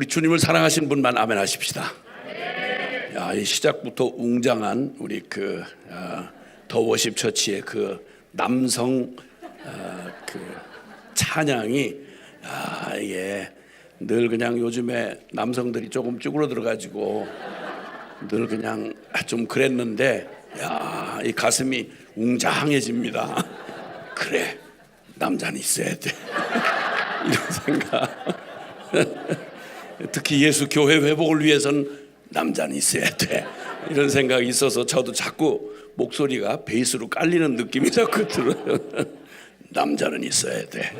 우리 주님을 사랑하시는 분만 아멘 하십시다. 야, 이 시작부터 웅장한 우리 더 워십 처치의 그 남성 그 찬양이 이게 늘 그냥 요즘에 남성들이 조금 쭈그러들어가지고 늘 그냥 좀 그랬는데 야, 이 가슴이 웅장해집니다. 그래, 남자는 있어야 돼. 이런 생각. 특히 예수 교회 회복을 위해서는 남자는 있어야 돼. 이런 생각이 있어서 저도 자꾸 목소리가 베이스로 깔리는 느낌이 자꾸 들어요. 남자는 있어야 돼.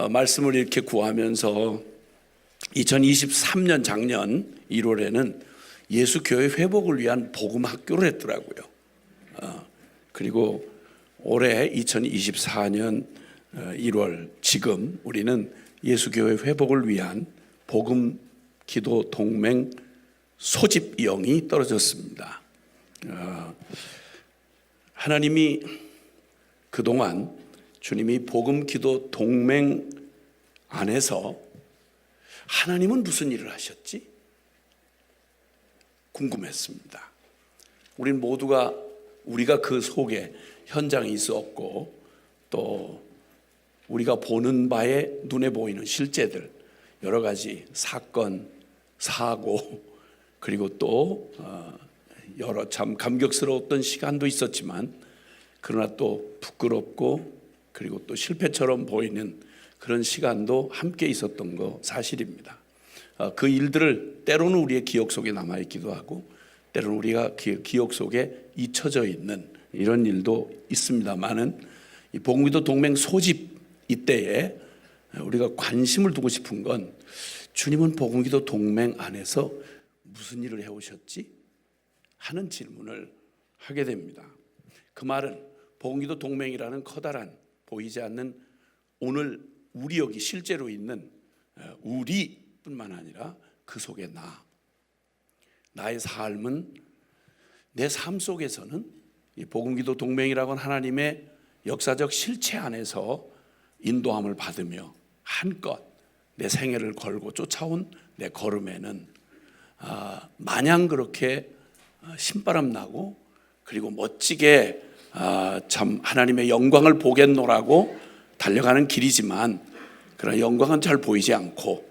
말씀을 이렇게 구하면서 2023년 작년 1월에는 예수 교회 회복을 위한 복음 학교를 했더라고요. 그리고 올해 2024년 1월 지금 우리는 예수교회 회복을 위한 복음 기도 동맹 소집영이 떨어졌습니다. 하나님이 그동안 주님이 복음 기도 동맹 안에서 하나님은 무슨 일을 하셨지? 궁금했습니다. 우린 모두가 우리가 그 속에 현장에 있었고 또 우리가 보는 바에 눈에 보이는 실제들 여러 가지 사건, 사고 그리고 또 여러 참 감격스러웠던 시간도 있었지만 그러나 또 부끄럽고 그리고 또 실패처럼 보이는 그런 시간도 함께 있었던 거 사실입니다. 그 일들을 때로는 우리의 기억 속에 남아있기도 하고 때로는 우리가 기억 속에 잊혀져 있는 이런 일도 있습니다만은 이 복음기도 동맹 소집 이때에 우리가 관심을 두고 싶은 건 주님은 복음기도 동맹 안에서 무슨 일을 해오셨지? 하는 질문을 하게 됩니다. 그 말은 복음기도 동맹이라는 커다란 보이지 않는 오늘 우리 여기 실제로 있는 우리뿐만 아니라 그 속에 나의 삶은 내 삶 속에서는 이 복음기도 동맹이라고 하는 하나님의 역사적 실체 안에서 인도함을 받으며 한껏 내 생애를 걸고 쫓아온 내 걸음에는 마냥 그렇게 신바람 나고 그리고 멋지게 참 하나님의 영광을 보겠노라고 달려가는 길이지만 그런 영광은 잘 보이지 않고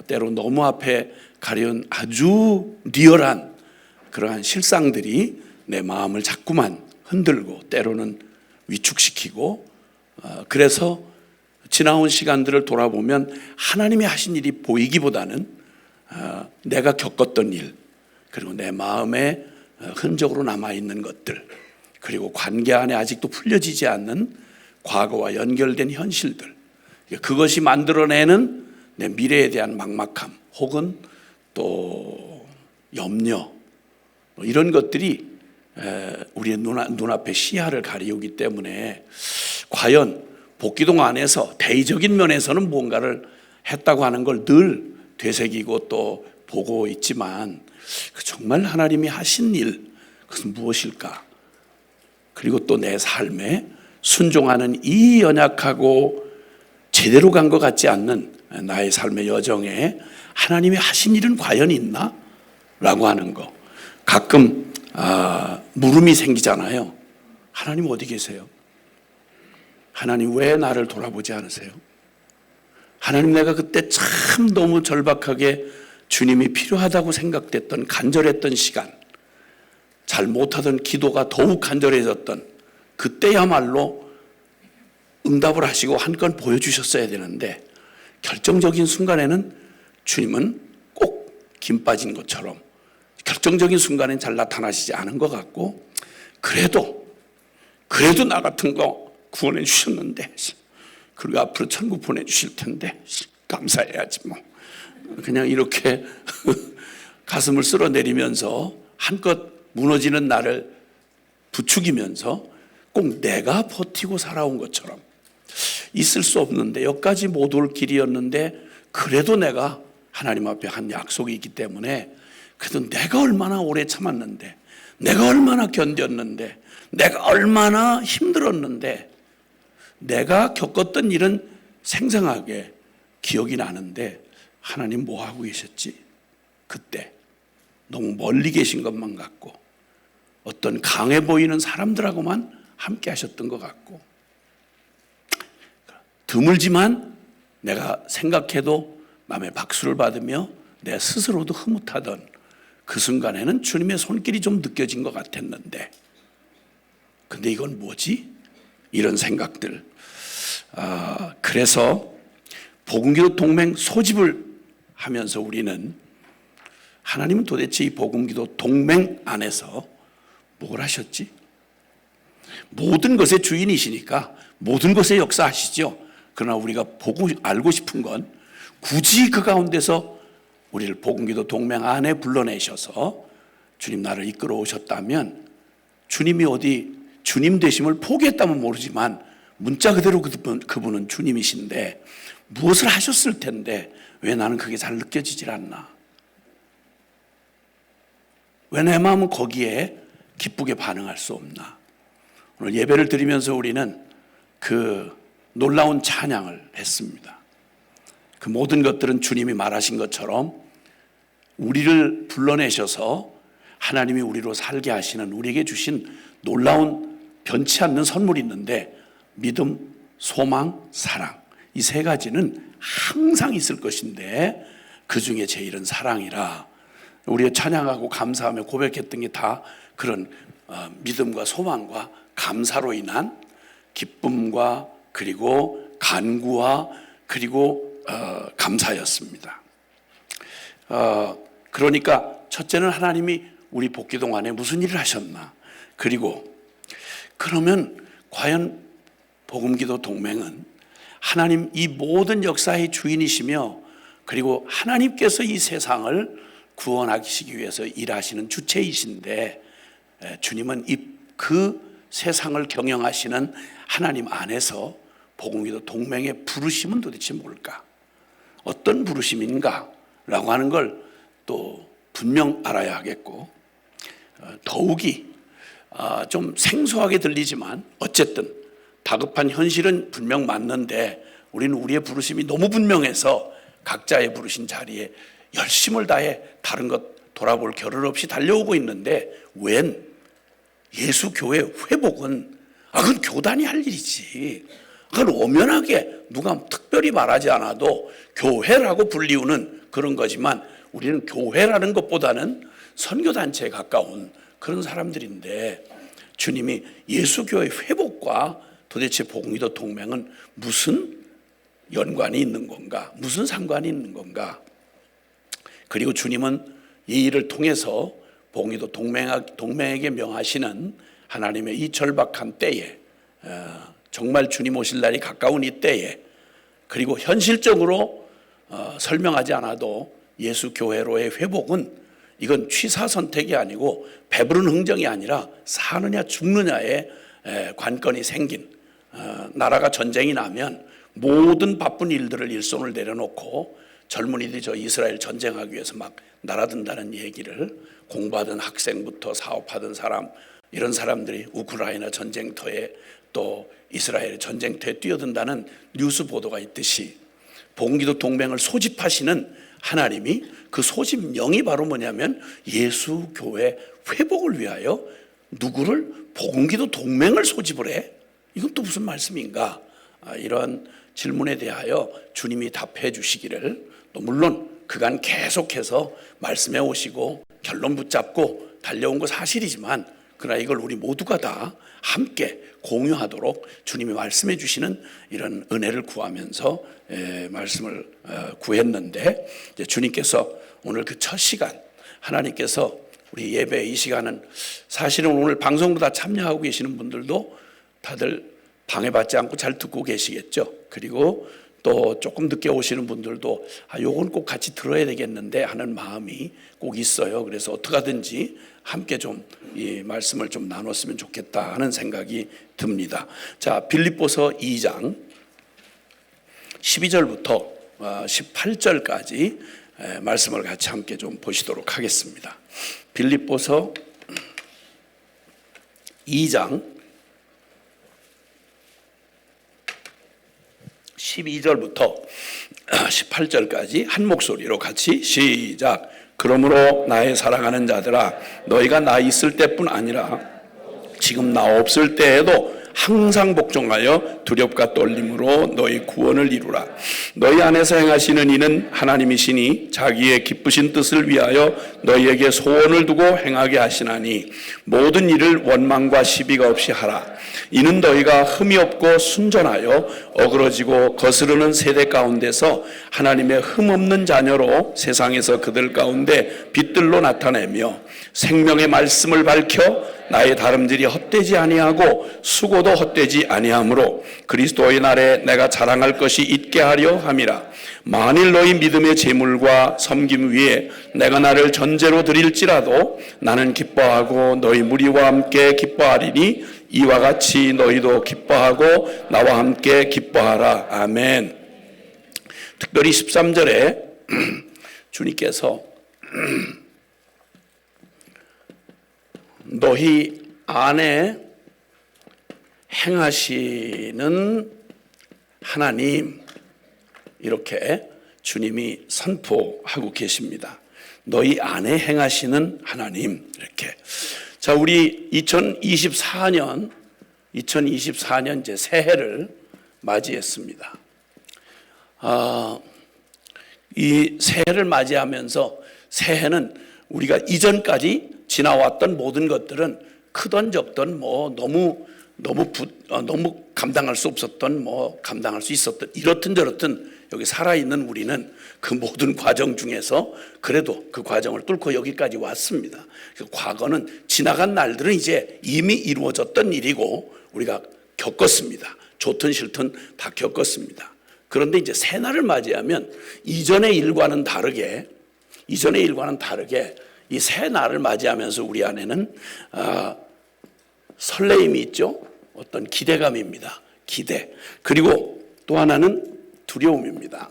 때로 너무 앞에 가려운 아주 리얼한 그러한 실상들이 내 마음을 자꾸만 흔들고 때로는 위축시키고 그래서 지나온 시간들을 돌아보면 하나님이 하신 일이 보이기보다는 내가 겪었던 일 그리고 내 마음에 흔적으로 남아있는 것들 그리고 관계 안에 아직도 풀려지지 않는 과거와 연결된 현실들 그것이 만들어내는 내 미래에 대한 막막함 혹은 또 염려 이런 것들이 우리의 눈앞에 시야를 가리우기 때문에 과연 복기동 안에서 대의적인 면에서는 무언가를 했다고 하는 걸 늘 되새기고 또 보고 있지만 정말 하나님이 하신 일 그것은 무엇일까? 그리고 또 내 삶에 순종하는 이 연약하고 제대로 간 것 같지 않는 나의 삶의 여정에 하나님이 하신 일은 과연 있나? 라고 하는 거 가끔 물음이 생기잖아요. 하나님 어디 계세요? 하나님 왜 나를 돌아보지 않으세요? 하나님 내가 그때 참 너무 절박하게 주님이 필요하다고 생각됐던 간절했던 시간 잘 못하던 기도가 더욱 간절해졌던 그때야말로 응답을 하시고 한 건 보여주셨어야 되는데 결정적인 순간에는 주님은 꼭 김 빠진 것처럼 결정적인 순간엔 잘 나타나시지 않은 것 같고 그래도 나 같은 거 구원해 주셨는데 그리고 앞으로 천국 보내주실 텐데 감사해야지 뭐 그냥 이렇게 가슴을 쓸어내리면서 한껏 무너지는 나를 부추기면서 꼭 내가 버티고 살아온 것처럼 있을 수 없는데 여기까지 못 올 길이었는데 그래도 내가 하나님 앞에 한 약속이 있기 때문에 그래도 내가 얼마나 오래 참았는데 내가 얼마나 견뎠는데 내가 얼마나 힘들었는데 내가 겪었던 일은 생생하게 기억이 나는데 하나님 뭐 하고 계셨지? 그때 너무 멀리 계신 것만 같고 어떤 강해 보이는 사람들하고만 함께 하셨던 것 같고 드물지만 내가 생각해도 남의 박수를 받으며 내 스스로도 흐뭇하던 그 순간에는 주님의 손길이 좀 느껴진 것 같았는데 근데 이건 뭐지? 이런 생각들. 그래서 복음기도 동맹 소집을 하면서 우리는 하나님은 도대체 이 복음기도 동맹 안에서 뭘 하셨지? 모든 것의 주인이시니까 모든 것의 역사하시죠. 그러나 우리가 보고 알고 싶은 건 굳이 그 가운데서 우리를 복음기도 동맹 안에 불러내셔서 주님 나를 이끌어 오셨다면 주님이 어디 주님 되심을 포기했다면 모르지만 문자 그대로 그분은 주님이신데 무엇을 하셨을 텐데 왜 나는 그게 잘 느껴지질 않나? 왜 내 마음은 거기에 기쁘게 반응할 수 없나? 오늘 예배를 드리면서 우리는 그 놀라운 찬양을 했습니다. 그 모든 것들은 주님이 말하신 것처럼 우리를 불러내셔서 하나님이 우리로 살게 하시는 우리에게 주신 놀라운 변치 않는 선물이 있는데 믿음, 소망, 사랑 이 세 가지는 항상 있을 것인데 그 중에 제일은 사랑이라 우리가 찬양하고 감사하며 고백했던 게 다 그런 믿음과 소망과 감사로 인한 기쁨과 그리고 간구와 그리고 감사였습니다. 그러니까 첫째는 하나님이 우리 복기동 안에 무슨 일을 하셨나? 그리고 그러면 과연 복음기도 동맹은 하나님 이 모든 역사의 주인이시며 그리고 하나님께서 이 세상을 구원하시기 위해서 일하시는 주체이신데 주님은 그 세상을 경영하시는 하나님 안에서 복음기도 동맹의 부르심은 도대체 뭘까? 어떤 부르심인가? 라고 하는 걸 또 분명 알아야 하겠고 더욱이 좀 생소하게 들리지만 어쨌든 다급한 현실은 분명 맞는데 우리는 우리의 부르심이 너무 분명해서 각자의 부르신 자리에 열심을 다해 다른 것 돌아볼 겨를 없이 달려오고 있는데 웬 예수 교회 회복은 그건 교단이 할 일이지. 그건 엄연하게 누가 특별히 말하지 않아도 교회라고 불리우는 그런 거지만 우리는 교회라는 것보다는 선교단체에 가까운 그런 사람들인데 주님이 예수교회 회복과 도대체 복음기도 동맹은 무슨 연관이 있는 건가? 무슨 상관이 있는 건가? 그리고 주님은 이 일을 통해서 복음기도 동맹에게 명하시는 하나님의 이 절박한 때에 정말 주님 오실 날이 가까운 이 때에 그리고 현실적으로 설명하지 않아도 예수 교회로의 회복은 이건 취사 선택이 아니고 배부른 흥정이 아니라 사느냐 죽느냐의 관건이 생긴 나라가 전쟁이 나면 모든 바쁜 일들을 일손을 내려놓고 젊은이들이 저 이스라엘 전쟁하기 위해서 막 날아든다는 얘기를 공부하던 학생부터 사업하던 사람 이런 사람들이 우크라이나 전쟁터에 또 이스라엘 전쟁터에 뛰어든다는 뉴스 보도가 있듯이 복음기도 동맹을 소집하시는 하나님이 그 소집령이 바로 뭐냐면 예수 교회 회복을 위하여 누구를 복음기도 동맹을 소집을 해? 이건 또 무슨 말씀인가? 이런 질문에 대하여 주님이 답해 주시기를 또 물론 그간 계속해서 말씀해 오시고 결론 붙잡고 달려온 거 사실이지만 그러나 이걸 우리 모두가 다 함께 공유하도록 주님이 말씀해 주시는 이런 은혜를 구하면서 말씀을 구했는데 이제 주님께서 오늘 그 첫 시간 하나님께서 우리 예배 이 시간은 사실은 오늘 방송도 다 참여하고 계시는 분들도 다들 방해받지 않고 잘 듣고 계시겠죠. 그리고 또 조금 늦게 오시는 분들도 요건 꼭 같이 들어야 되겠는데 하는 마음이 꼭 있어요. 그래서 어떻게 하든지 함께 좀 이 말씀을 좀 나눴으면 좋겠다 하는 생각이 듭니다. 자, 빌립보서 2장 12절부터 18절까지 말씀을 같이 함께 좀 보시도록 하겠습니다. 빌립보서 2장 12절부터 18절까지 한 목소리로 같이 시작. 그러므로 나의 사랑하는 자들아, 너희가 나 있을 때뿐 아니라 지금 나 없을 때에도 항상 복종하여 두렵과 떨림으로 너희 구원을 이루라. 너희 안에서 행하시는 이는 하나님이시니 자기의 기쁘신 뜻을 위하여 너희에게 소원을 두고 행하게 하시나니 모든 일을 원망과 시비가 없이 하라. 이는 너희가 흠이 없고 순전하여 어그러지고 거스르는 세대 가운데서 하나님의 흠 없는 자녀로 세상에서 그들 가운데 빛들로 나타내며 생명의 말씀을 밝혀 나의 다름질이 헛되지 아니하고 수고도 헛되지 아니하므로 그리스도의 날에 내가 자랑할 것이 있게 하려 함이라. 만일 너희 믿음의 제물과 섬김 위에 내가 나를 전제로 드릴지라도 나는 기뻐하고 너희 무리와 함께 기뻐하리니 이와 같이 너희도 기뻐하고 나와 함께 기뻐하라. 아멘. 특별히 13절에 주님께서 너희 안에 행하시는 하나님, 이렇게 주님이 선포하고 계십니다. 너희 안에 행하시는 하나님, 이렇게. 자, 우리 2024년 이제 새해를 맞이했습니다. 이 새해를 맞이하면서 새해는 우리가 이전까지 지나왔던 모든 것들은 크던 적던 너무 감당할 수 없었던 감당할 수 있었던 이렇든 저렇든 여기 살아있는 우리는 그 모든 과정 중에서 그래도 그 과정을 뚫고 여기까지 왔습니다. 과거는 지나간 날들은 이제 이미 이루어졌던 일이고 우리가 겪었습니다. 좋든 싫든 다 겪었습니다. 그런데 이제 새날을 맞이하면 이전의 일과는 다르게 이 새날을 맞이하면서 우리 안에는 설레임이 있죠. 어떤 기대감입니다. 기대. 그리고 또 하나는 두려움입니다.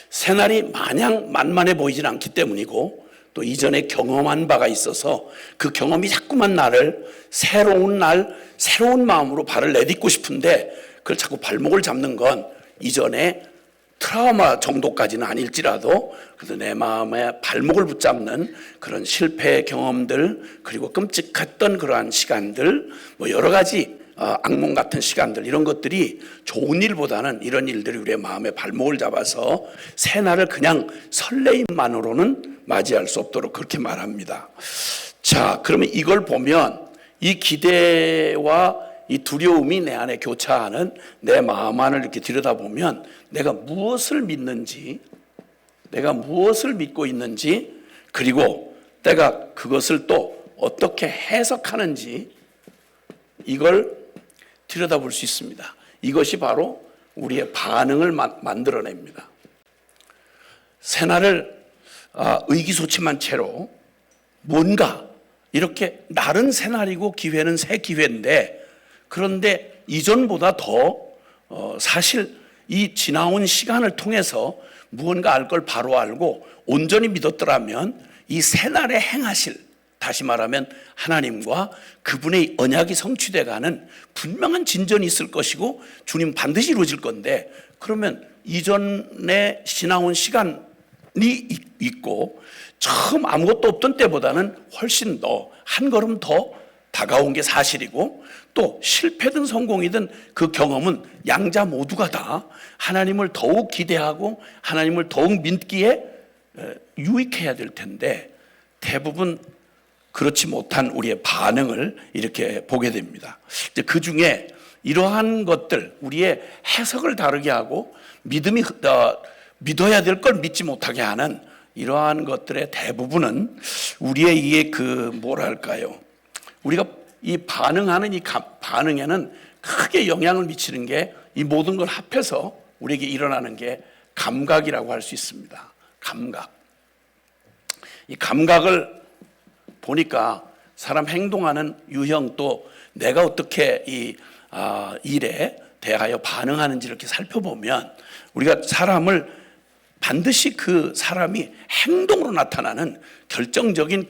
새날이 마냥 만만해 보이진 않기 때문이고 또 이전에 경험한 바가 있어서 그 경험이 자꾸만 나를 새로운 마음으로 발을 내딛고 싶은데 그걸 자꾸 발목을 잡는 건 이전에 트라우마 정도까지는 아닐지라도 그래도 내 마음에 발목을 붙잡는 그런 실패 경험들, 그리고 끔찍했던 그러한 시간들, 여러 가지 악몽 같은 시간들, 이런 것들이 좋은 일보다는 이런 일들이 우리의 마음에 발목을 잡아서 새날을 그냥 설레임만으로는 맞이할 수 없도록 그렇게 말합니다. 자, 그러면 이걸 보면 이 기대와 이 두려움이 내 안에 교차하는 내 마음 안을 이렇게 들여다보면 내가 무엇을 믿는지, 내가 무엇을 믿고 있는지, 그리고 내가 그것을 또 어떻게 해석하는지, 이걸 들여다볼 수 있습니다. 이것이 바로 우리의 반응을 만들어냅니다. 새날을 의기소침한 채로 뭔가 이렇게 날은 새날이고 기회는 새 기회인데, 그런데 이전보다 더 사실 이 지나온 시간을 통해서 무언가 알 걸 바로 알고 온전히 믿었더라면 이 새날에 행하실, 다시 말하면 하나님과 그분의 언약이 성취돼가는 분명한 진전이 있을 것이고 주님 반드시 이루어질 건데, 그러면 이전에 지나온 시간이 있고 처음 아무것도 없던 때보다는 훨씬 더 한 걸음 더 다가온 게 사실이고, 또 실패든 성공이든 그 경험은 양자 모두가 다 하나님을 더욱 기대하고 하나님을 더욱 믿기에 유익해야 될 텐데 대부분 그렇지 못한 우리의 반응을 이렇게 보게 됩니다. 이제 그 중에 이러한 것들, 우리의 해석을 다르게 하고 믿어야 될 걸 믿지 못하게 하는 이러한 것들의 대부분은 우리의 이게 뭐랄까요? 우리가 이 반응하는 이 반응에는 크게 영향을 미치는 게 이 모든 걸 합해서 우리에게 일어나는 게 감각이라고 할 수 있습니다. 감각. 이 감각을 보니까 사람 행동하는 유형, 또 내가 어떻게 이 일에 대하여 반응하는지 이렇게 살펴보면 우리가 사람을 반드시 그 사람이 행동으로 나타나는 결정적인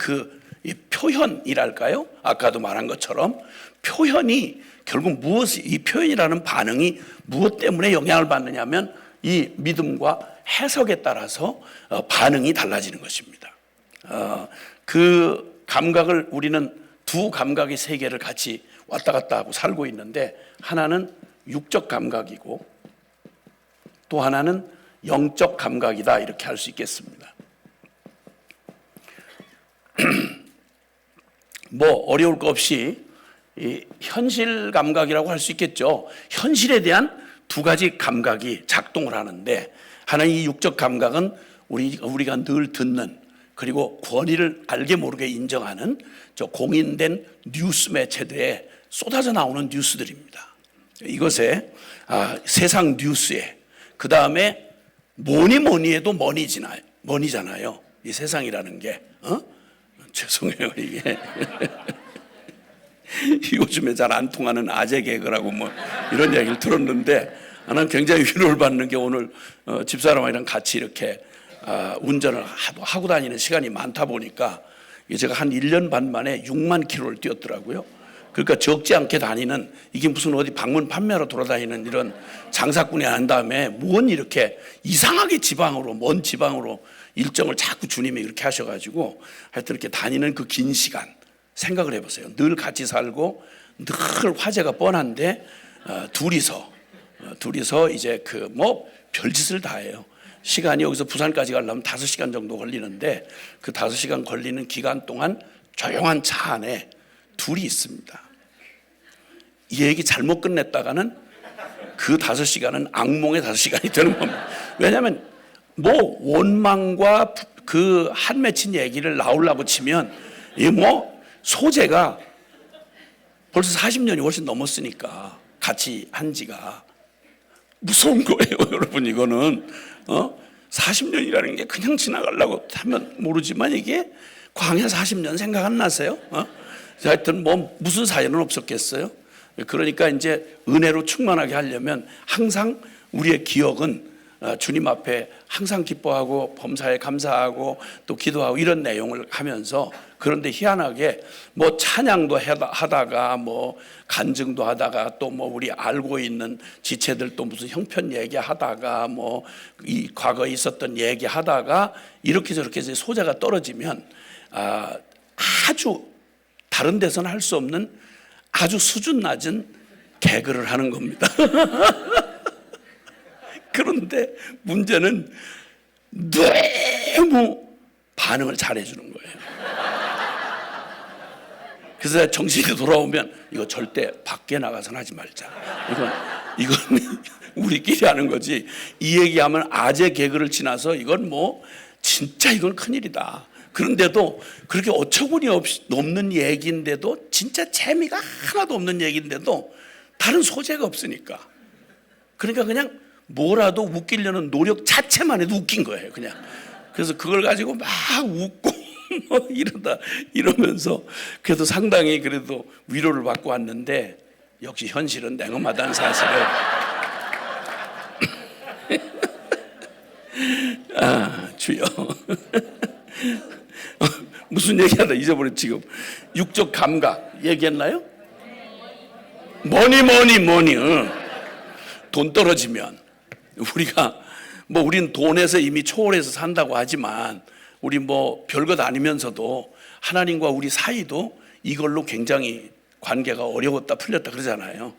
이 표현이랄까요? 아까도 말한 것처럼 표현이 결국 이 표현이라는 반응이 무엇 때문에 영향을 받느냐면 이 믿음과 해석에 따라서 반응이 달라지는 것입니다. 그 감각을 우리는 두 감각의 세계를 같이 왔다 갔다 하고 살고 있는데, 하나는 육적 감각이고 또 하나는 영적 감각이다, 이렇게 할 수 있겠습니다. 뭐 어려울 거 없이 이 현실 감각이라고 할 수 있겠죠. 현실에 대한 두 가지 감각이 작동을 하는데, 하나는 이 육적 감각은 우리가 늘 듣는, 그리고 권위를 알게 모르게 인정하는 저 공인된 뉴스 매체들에 쏟아져 나오는 뉴스들입니다. 이것에 세상 뉴스에, 그 다음에 뭐니 해도 머니잖아요. 이 세상이라는 게. 죄송해요, 이게. 요즘에 잘 안 통하는 아재 개그라고 뭐 이런 얘기를 들었는데, 나는 굉장히 위로를 받는 게, 오늘 집사람이랑 같이 이렇게 운전을 하고 다니는 시간이 많다 보니까 제가 한 1년 반 만에 6만 킬로를 뛰었더라고요. 그러니까 적지 않게 다니는, 이게 무슨 어디 방문 판매하러 돌아다니는 이런 장사꾼이 한 다음에 뭔 이렇게 이상하게 먼 지방으로 일정을 자꾸 주님이 이렇게 하셔가지고 하여튼 이렇게 다니는 그 긴 시간 생각을 해보세요. 늘 같이 살고 늘 화제가 뻔한데 둘이서 이제 그 뭐 별짓을 다 해요. 시간이 여기서 부산까지 가려면 5시간 정도 걸리는데, 그 5시간 걸리는 기간 동안 조용한 차 안에 둘이 있습니다. 이 얘기 잘못 끝냈다가는 그 5시간은 악몽의 5시간이 되는 겁니다. 왜냐하면 뭐 원망과 그 한 맺힌 얘기를 나오려고 치면 이 뭐 소재가 벌써 40년이 훨씬 넘었으니까, 같이 한 지가 무서운 거예요, 여러분. 이거는 40년이라는 게 그냥 지나가려고 하면 모르지만, 이게 광야 40년 생각 안 나세요? 하여튼 뭐 무슨 사연은 없었겠어요. 그러니까 이제 은혜로 충만하게 하려면 항상 우리의 기억은 주님 앞에 항상 기뻐하고 범사에 감사하고 또 기도하고 이런 내용을 하면서, 그런데 희한하게 뭐 찬양도 하다가 뭐 간증도 하다가 또 뭐 우리 알고 있는 지체들 또 무슨 형편 얘기하다가 뭐 이 과거에 있었던 얘기하다가 이렇게 저렇게 소재가 떨어지면 아주 다른 데서는 할 수 없는 아주 수준 낮은 개그를 하는 겁니다. 그런데 문제는 너무 반응을 잘해주는 거예요. 그래서 정신이 돌아오면 이거 절대 밖에 나가서는 하지 말자. 이건 우리끼리 하는 거지. 이 얘기하면 아재 개그를 지나서 이건 뭐 진짜 이건 큰일이다. 그런데도 그렇게 어처구니 없는 얘기인데도, 진짜 재미가 하나도 없는 얘기인데도 다른 소재가 없으니까, 그러니까 그냥 뭐라도 웃기려는 노력 자체만 해도 웃긴 거예요, 그냥. 그래서 그걸 가지고 막 웃고 뭐 이러면서 그래도 상당히 그래도 위로를 받고 왔는데, 역시 현실은 냉엄하다는 사실을 주여. 무슨 얘기하다 잊어버렸. 지금 육적 감각 얘기했나요? 뭐니 돈 떨어지면 우린 돈에서 이미 초월해서 산다고 하지만, 우리 뭐 별것 아니면서도 하나님과 우리 사이도 이걸로 굉장히 관계가 어려웠다 풀렸다 그러잖아요.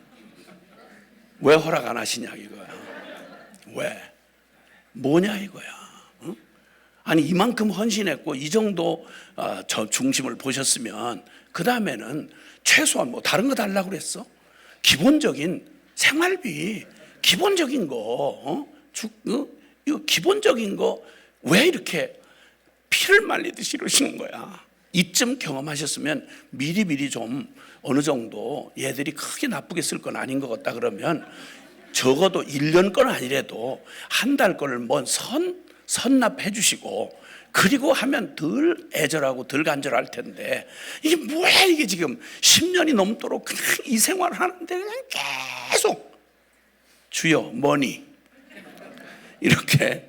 왜 허락 안 하시냐 이거야. 왜? 뭐냐 이거야. 아니 이만큼 헌신했고 이 정도 저 중심을 보셨으면 그 다음에는 최소한 뭐 다른 거 달라고 그랬어? 기본적인 생활비, 기본적인 거, 이거 기본적인 거 왜 이렇게 피를 말리듯이 이러시는 거야? 이쯤 경험하셨으면 미리 좀 어느 정도 얘들이 크게 나쁘게 쓸 건 아닌 것 같다 그러면 적어도 1년 건 아니래도 한 달 거를 뭐 선납해 주시고, 그리고 하면 덜 애절하고 덜 간절할 텐데, 이게 뭐야 이게 지금 10년이 넘도록 그냥 이 생활을 하는데 그냥 계속 주여 머니 이렇게.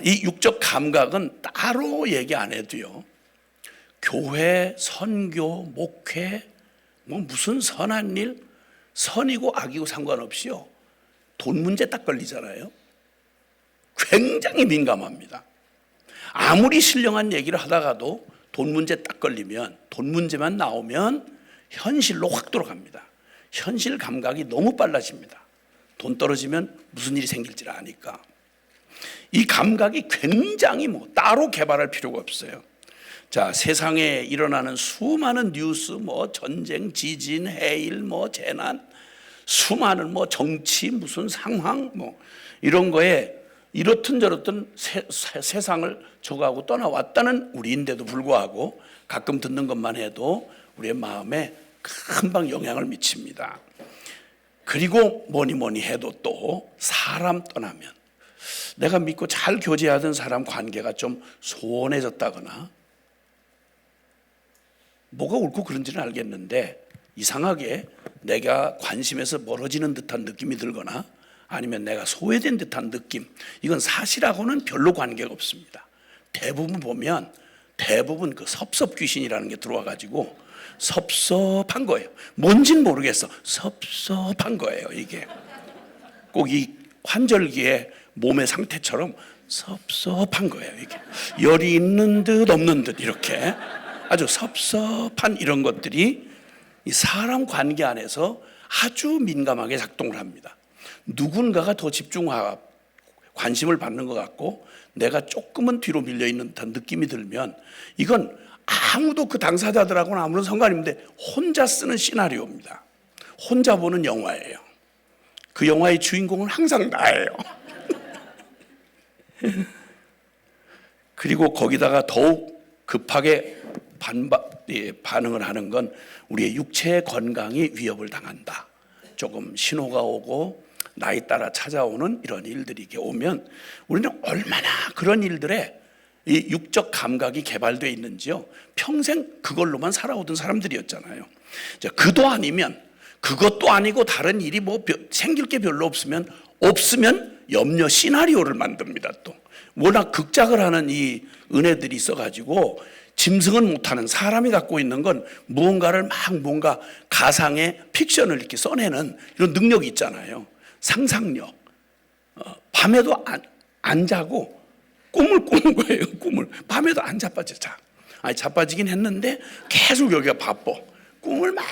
이 육적 감각은 따로 얘기 안 해도요, 교회, 선교, 목회 뭐 무슨 선한 일, 선이고 악이고 상관없이요, 돈 문제 딱 걸리잖아요. 굉장히 민감합니다. 아무리 신령한 얘기를 하다가도 돈 문제 딱 걸리면, 돈 문제만 나오면 현실로 확 돌아갑니다. 현실 감각이 너무 빨라집니다. 돈 떨어지면 무슨 일이 생길지를 아니까. 이 감각이 굉장히 따로 개발할 필요가 없어요. 자, 세상에 일어나는 수많은 뉴스, 전쟁, 지진, 해일, 재난, 수많은 정치, 무슨 상황, 이런 거에 이렇든 저렇든 세상을 저거하고 떠나왔다는 우리인데도 불구하고 가끔 듣는 것만 해도 우리의 마음에 금방 영향을 미칩니다. 그리고 뭐니 해도 또 사람 떠나면, 내가 믿고 잘 교제하던 사람 관계가 좀 소원해졌다거나, 뭐가 옳고 그른지는 알겠는데 이상하게 내가 관심에서 멀어지는 듯한 느낌이 들거나, 아니면 내가 소외된 듯한 느낌, 이건 사실하고는 별로 관계가 없습니다. 대부분 보면 그 섭섭 귀신이라는 게 들어와 가지고 섭섭한 거예요. 뭔진 모르겠어, 섭섭한 거예요. 이게 꼭 이 환절기에 몸의 상태처럼 섭섭한 거예요. 이게 열이 있는 듯 없는 듯, 이렇게 아주 섭섭한 이런 것들이 이 사람 관계 안에서 아주 민감하게 작동을 합니다. 누군가가 더 집중하고 관심을 받는 것 같고 내가 조금은 뒤로 밀려 있는 듯한 느낌이 들면, 이건 아무도 그 당사자들하고는 아무런 상관이 없는데 혼자 쓰는 시나리오입니다. 혼자 보는 영화예요. 그 영화의 주인공은 항상 나예요. 그리고 거기다가 더욱 급하게 반응을 하는 건 우리의 육체의 건강이 위협을 당한다. 조금 신호가 오고 나이 따라 찾아오는 이런 일들이 이렇게 오면 우리는 얼마나 그런 일들에 이 육적 감각이 개발되어 있는지요. 평생 그걸로만 살아오던 사람들이었잖아요. 그도 아니면, 그것도 아니고 다른 일이 생길 게 별로 없으면 염려 시나리오를 만듭니다. 또 워낙 극작을 하는 이 은혜들이 있어가지고 짐승은 못하는 사람이 갖고 있는 건 무언가를 뭔가 가상의 픽션을 이렇게 써내는 이런 능력이 있잖아요. 상상력. 밤에도 안 자고 꿈을 꾸는 거예요. 꿈을 밤에도 안 자빠져. 자빠지긴 했는데 계속 여기가 바빠. 꿈을 막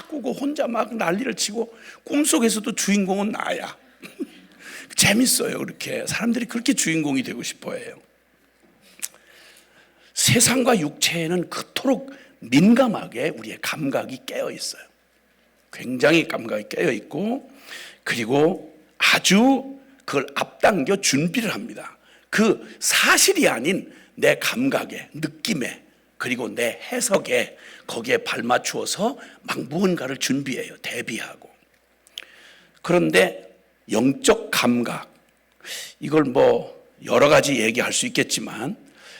꾸고 혼자 막 난리를 치고, 꿈속에서도 주인공은 나야. 재밌어요. 그렇게 사람들이 그렇게 주인공이 되고 싶어해요. 세상과 육체에는 그토록 민감하게 우리의 감각이 깨어 있어요. 굉장히 감각이 깨어 있고, 그리고 아주 그걸 앞당겨 준비를 합니다. 그 사실이 아닌 내 감각에, 느낌에, 그리고 내 해석에, 거기에 발맞추어서 막 무언가를 준비해요. 대비하고. 그런데 영적 감각, 이걸 여러 가지 얘기할 수 있겠지만,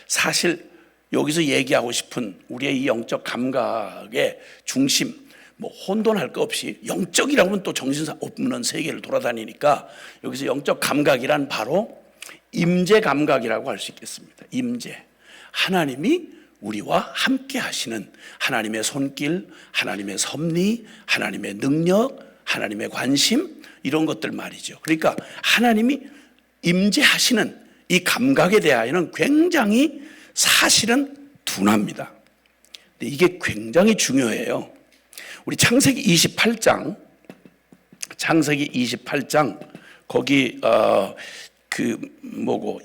사실 여기서 얘기하고 싶은 우리의 이 영적 감각의 중심, 혼돈할 거 없이 영적이라고 하면 또 정신 없는 세계를 돌아다니니까 여기서 영적 감각이란 바로 임재 감각이라고 할 수 있겠습니다. 임재. 하나님이 우리와 함께 하시는 하나님의 손길, 하나님의 섭리, 하나님의 능력, 하나님의 관심, 이런 것들 말이죠. 그러니까 하나님이 임재하시는 이 감각에 대하여는 굉장히 사실은 둔합니다. 근데 이게 굉장히 중요해요. 우리 창세기 28장 거기 이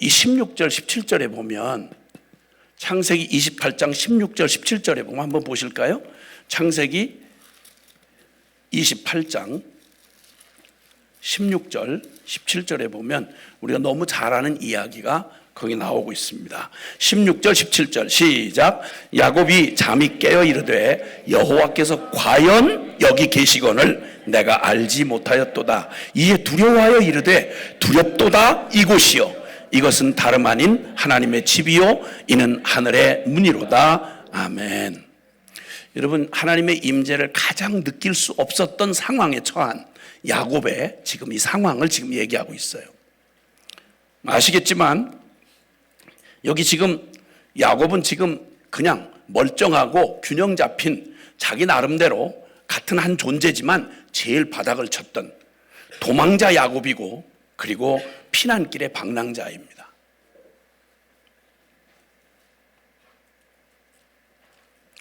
16절 17절에 보면, 창세기 28장 16절 17절에 보면 한번 보실까요? 창세기 28장 16절 17절에 보면 우리가 너무 잘 아는 이야기가 거기 나오고 있습니다. 16절 17절 시작. 야곱이 잠이 깨어 이르되 여호와께서 과연 여기 계시거늘 내가 알지 못하였도다. 이에 두려워하여 이르되 두렵도다. 이곳이요 이것은 다름 아닌 하나님의 집이요 이는 하늘의 문이로다. 아멘. 여러분, 하나님의 임재를 가장 느낄 수 없었던 상황에 처한 야곱의 지금 이 상황을 지금 얘기하고 있어요. 아시겠지만 여기 지금 야곱은 지금 그냥 멀쩡하고 균형 잡힌 자기 나름대로 같은 한 존재지만 제일 바닥을 쳤던 도망자 야곱이고, 그리고 피난길의 방랑자입니다.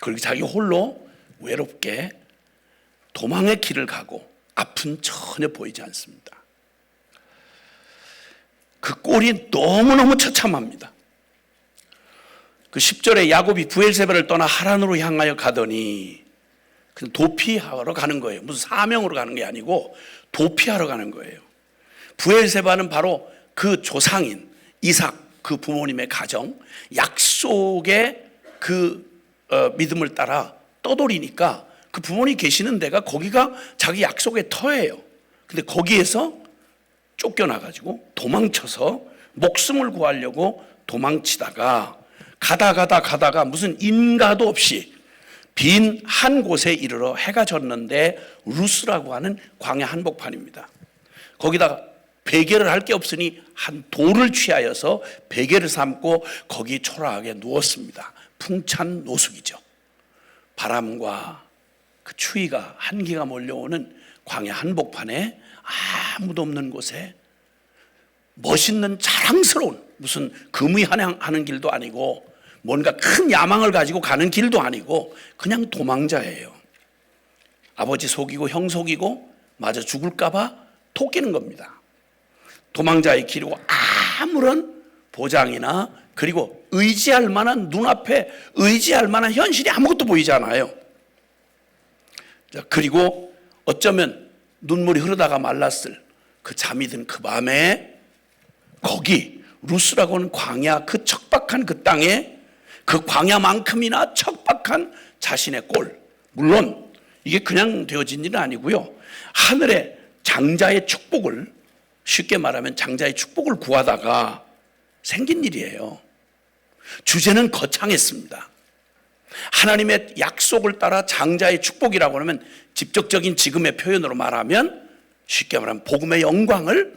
그리고 자기 홀로 외롭게 도망의 길을 가고 앞은 전혀 보이지 않습니다. 그 꼴이 너무너무 처참합니다. 그 10절에 야곱이 브엘세바를 떠나 하란으로 향하여 가더니, 그냥 도피하러 가는 거예요. 무슨 사명으로 가는 게 아니고 도피하러 가는 거예요. 브엘세바는 바로 그 조상인 이삭, 그 부모님의 가정, 약속의 그 믿음을 따라 떠돌이니까 그 부모님 계시는 데가 거기가 자기 약속의 터예요. 근데 거기에서 쫓겨나가지고 도망쳐서 목숨을 구하려고 도망치다가 가다가 무슨 인가도 없이 빈 한 곳에 이르러 해가 졌는데 루스라고 하는 광야 한복판입니다. 거기다가 베개를 할 게 없으니 한 돌을 취하여서 베개를 삼고 거기 초라하게 누웠습니다. 풍찬 노숙이죠. 바람과 그 추위가 한기가 몰려오는 광야 한복판에 아무도 없는 곳에 멋있는 자랑스러운 무슨 금의하는 길도 아니고 뭔가 큰 야망을 가지고 가는 길도 아니고 그냥 도망자예요. 아버지 속이고 형 속이고 맞아 죽을까봐 토끼는 겁니다. 도망자의 길이고 아무런 보장이나 그리고 의지할 만한 눈앞에 의지할 만한 현실이 아무것도 보이지 않아요. 자, 그리고 어쩌면 눈물이 흐르다가 말랐을 그 잠이 든 그 밤에 거기 루스라고 하는 광야, 그 척박한 그 땅에 그 광야만큼이나 척박한 자신의 꼴, 물론 이게 그냥 되어진 일은 아니고요. 하늘의 장자의 축복을, 쉽게 말하면 장자의 축복을 구하다가 생긴 일이에요. 주제는 거창했습니다. 하나님의 약속을 따라 장자의 축복이라고 하면 직접적인 지금의 표현으로 말하면 쉽게 말하면 복음의 영광을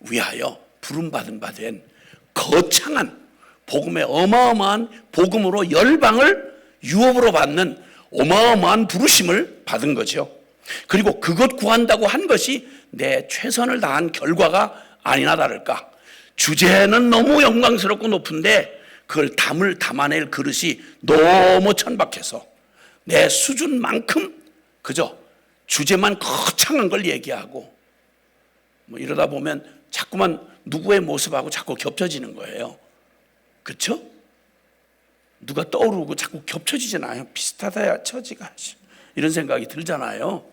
위하여 부름받은 바 된 거창한 복음의 어마어마한 복음으로 열방을 유업으로 받는 어마어마한 부르심을 받은 거죠. 그리고 그것 구한다고 한 것이 내 최선을 다한 결과가 아니나 다를까. 주제는 너무 영광스럽고 높은데 그걸 담아낼 그릇이 너무 천박해서 내 수준만큼 그저 주제만 거창한 걸 얘기하고 뭐 이러다 보면 자꾸만 누구의 모습하고 자꾸 겹쳐지는 거예요. 그렇죠? 누가 떠오르고 자꾸 겹쳐지잖아요. 비슷하다야 처지가 이런 생각이 들잖아요.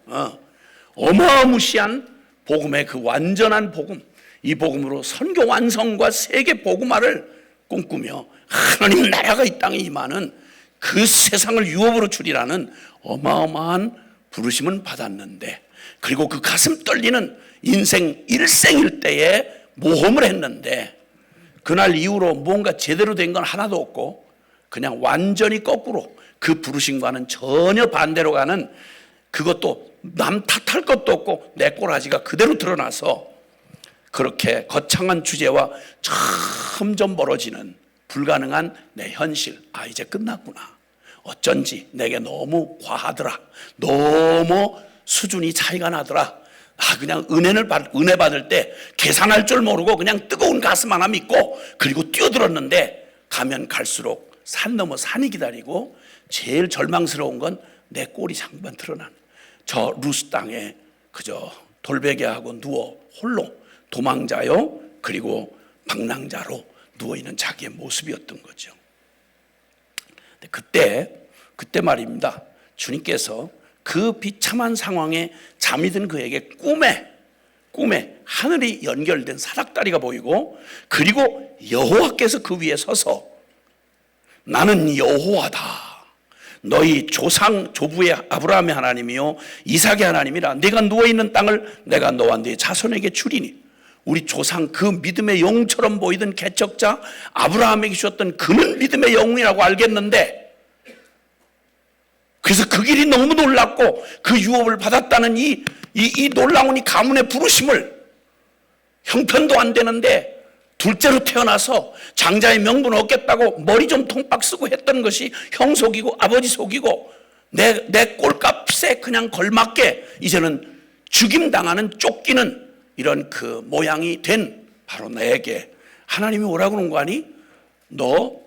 어마무시한 복음의 그 완전한 복음, 이 복음으로 선교 완성과 세계 복음화를 꿈꾸며 하나님 나라가 이 땅에 임하는 그 세상을 유업으로 주리라는 어마어마한 부르심은 받았는데, 그리고 그 가슴 떨리는 인생 일생일 때에 모험을 했는데 그날 이후로 뭔가 제대로 된 건 하나도 없고 그냥 완전히 거꾸로 그 부르심과는 전혀 반대로 가는, 그것도 남 탓할 것도 없고 내 꼬라지가 그대로 드러나서 그렇게 거창한 주제와 점점 멀어지는 불가능한 내 현실. 아, 이제 끝났구나. 어쩐지 내게 너무 과하더라. 너무 수준이 차이가 나더라. 아, 그냥 은혜 받을 때 계산할 줄 모르고 그냥 뜨거운 가슴 하나 믿고 그리고 뛰어들었는데 가면 갈수록 산 넘어 산이 기다리고 제일 절망스러운 건 내 꼴이 잠깐 드러나는 저 루스 땅에 그저 돌베개하고 누워 홀로 도망자요 그리고 방랑자로 누워있는 자기의 모습이었던 거죠. 그때 말입니다. 주님께서 그 비참한 상황에 잠이 든 그에게 꿈에 하늘이 연결된 사닥다리가 보이고, 그리고 여호와께서 그 위에 서서 나는 여호와다. 너희 조부의 아브라함의 하나님이요 이삭의 하나님이라. 네가 누워있는 땅을 내가 너와 네 자손에게 주리니. 우리 조상 그 믿음의 영처럼 보이던 개척자 아브라함에게 주셨던 그는 믿음의 영이라고 알겠는데, 그래서 그 길이 너무 놀랍고 그 유업을 받았다는 이 놀라운 이 가문의 부르심을 형편도 안 되는데 둘째로 태어나서 장자의 명분 얻겠다고 머리 좀 통박 쓰고 했던 것이 형 속이고 아버지 속이고 내 꼴값에 그냥 걸맞게 이제는 죽임당하는 쫓기는 이런 그 모양이 된 바로 내게 하나님이 뭐라고 그러는 거 아니? 너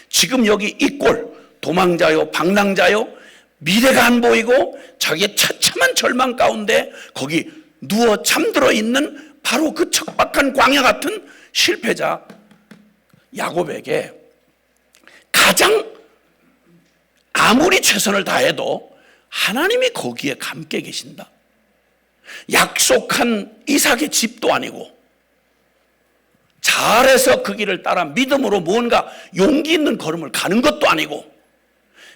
지금 여기 이 꼴, 도망자요, 방랑자요, 미래가 안 보이고 자기의 처참한 절망 가운데 거기 누워 잠들어 있는 바로 그 척박한 광야 같은 실패자 야곱에게 가장 아무리 최선을 다해도 하나님이 거기에 함께 계신다. 약속한 이삭의 집도 아니고 잘해서 그 길을 따라 믿음으로 뭔가 용기 있는 걸음을 가는 것도 아니고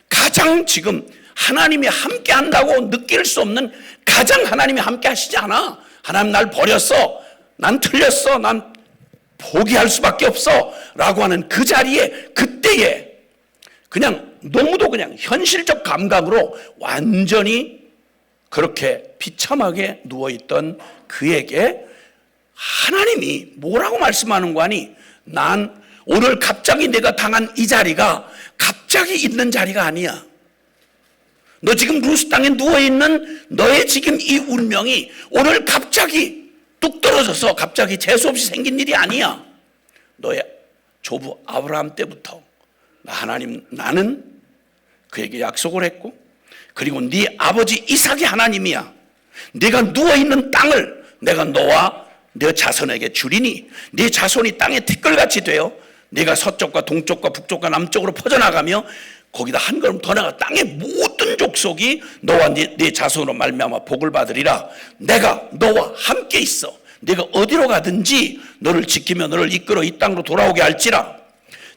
가장 지금 하나님이 함께 한다고 느낄 수 없는 가장 하나님이 함께 하시지 않아. 하나님 날 버렸어. 난 틀렸어. 난 포기할 수밖에 없어. 라고 하는 그 자리에 그때에 그냥 너무도 그냥 현실적 감각으로 완전히 그렇게 비참하게 누워있던 그에게 하나님이 뭐라고 말씀하는 거 아니? 난 오늘 갑자기 내가 당한 이 자리가 갑자기 있는 자리가 아니야. 너 지금 루스 땅에 누워있는 너의 지금 이 운명이 오늘 갑자기 뚝 떨어져서 갑자기 재수없이 생긴 일이 아니야. 너의 조부 아브라함 때부터 나는 그에게 약속을 했고 그리고 네 아버지 이삭이 하나님이야. 네가 누워있는 땅을 내가 너와 네 자손에게 주리니 네 자손이 땅에 티끌같이 되어 네가 서쪽과 동쪽과 북쪽과 남쪽으로 퍼져나가며 거기다 한 걸음 더 나가 땅의 모든 족속이 너와 네 자손으로 말미암아 복을 받으리라. 내가 너와 함께 있어. 네가 어디로 가든지 너를 지키며 너를 이끌어 이 땅으로 돌아오게 할지라.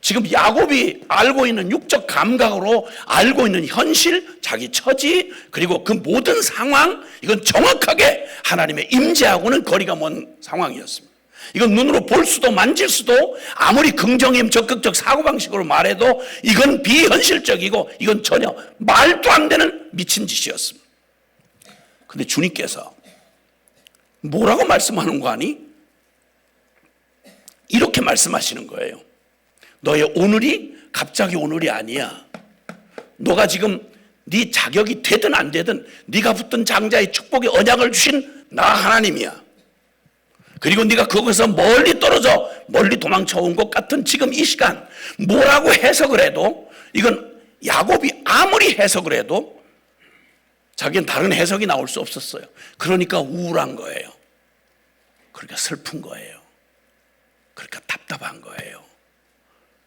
지금 야곱이 알고 있는 육적 감각으로 알고 있는 현실, 자기 처지, 그리고 그 모든 상황, 이건 정확하게 하나님의 임재하고는 거리가 먼 상황이었습니다. 이건 눈으로 볼 수도 만질 수도 아무리 긍정임 적극적 사고방식으로 말해도 이건 비현실적이고 이건 전혀 말도 안 되는 미친 짓이었습니다. 근데 주님께서 뭐라고 말씀하는 거 아니? 이렇게 말씀하시는 거예요. 너의 오늘이 갑자기 오늘이 아니야. 너가 지금 네 자격이 되든 안 되든 네가 붙든 장자의 축복의 언약을 주신 나 하나님이야. 그리고 네가 거기서 멀리 떨어져 멀리 도망쳐 온 것 같은 지금 이 시간 뭐라고 해석을 해도 이건 야곱이 아무리 해석을 해도 자기는 다른 해석이 나올 수 없었어요. 그러니까 우울한 거예요. 그러니까 슬픈 거예요. 그러니까 답답한 거예요.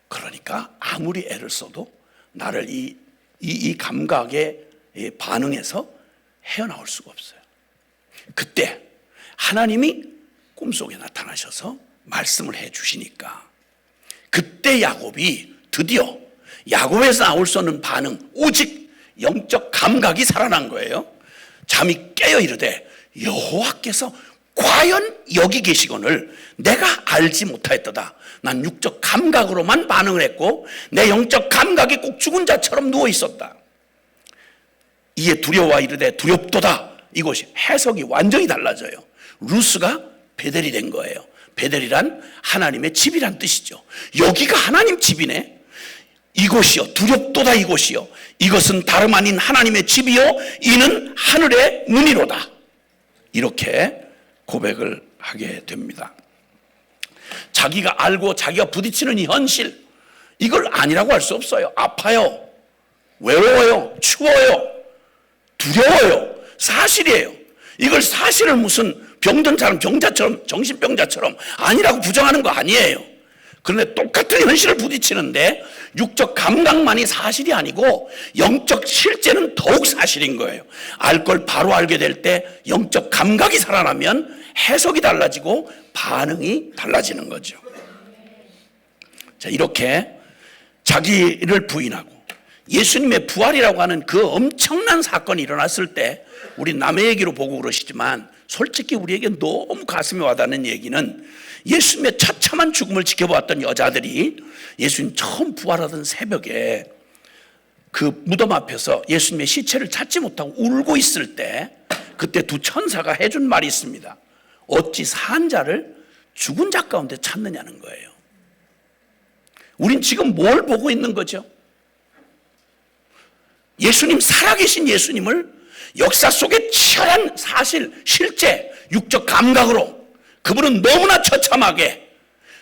그러니까 아무리 애를 써도 나를 이 감각에 반응해서 헤어나올 수가 없어요. 그때 하나님이 꿈속에 나타나셔서 말씀을 해 주시니까 그때 야곱이 드디어 야곱에서 나올 수 없는 반응 오직 영적 감각이 살아난 거예요. 잠이 깨어 이르되 여호와께서 과연 여기 계시거늘 내가 알지 못하였도다. 난 육적 감각으로만 반응을 했고 내 영적 감각이 꼭 죽은 자처럼 누워 있었다. 이에 두려워 이르되 두렵도다. 이것이 해석이 완전히 달라져요. 루스가 베델이 된 거예요. 베델이란 하나님의 집이란 뜻이죠. 여기가 하나님 집이네. 이곳이요 두렵도다. 이곳이요 이것은 다름 아닌 하나님의 집이요 이는 하늘의 문이로다. 이렇게 고백을 하게 됩니다. 자기가 알고 자기가 부딪히는 이 현실 이걸 아니라고 할 수 없어요. 아파요. 외로워요. 추워요. 두려워요. 사실이에요. 이걸 사실을 무슨 병든 사람 병자처럼 정신병자처럼 아니라고 부정하는 거 아니에요. 그런데 똑같은 현실을 부딪히는데 육적 감각만이 사실이 아니고 영적 실제는 더욱 사실인 거예요. 알 걸 바로 알게 될 때 영적 감각이 살아나면 해석이 달라지고 반응이 달라지는 거죠. 자, 이렇게 자기를 부인하고 예수님의 부활이라고 하는 그 엄청난 사건이 일어났을 때 우리 남의 얘기로 보고 그러시지만 솔직히 우리에게 너무 가슴에 와닿는 얘기는 예수님의 처참한 죽음을 지켜보았던 여자들이 예수님 처음 부활하던 새벽에 그 무덤 앞에서 예수님의 시체를 찾지 못하고 울고 있을 때 그때 두 천사가 해준 말이 있습니다. 어찌 산 자를 죽은 자 가운데 찾느냐는 거예요. 우린 지금 뭘 보고 있는 거죠? 예수님, 살아계신 예수님을 역사 속의 치열한 사실, 실제, 육적 감각으로 그분은 너무나 처참하게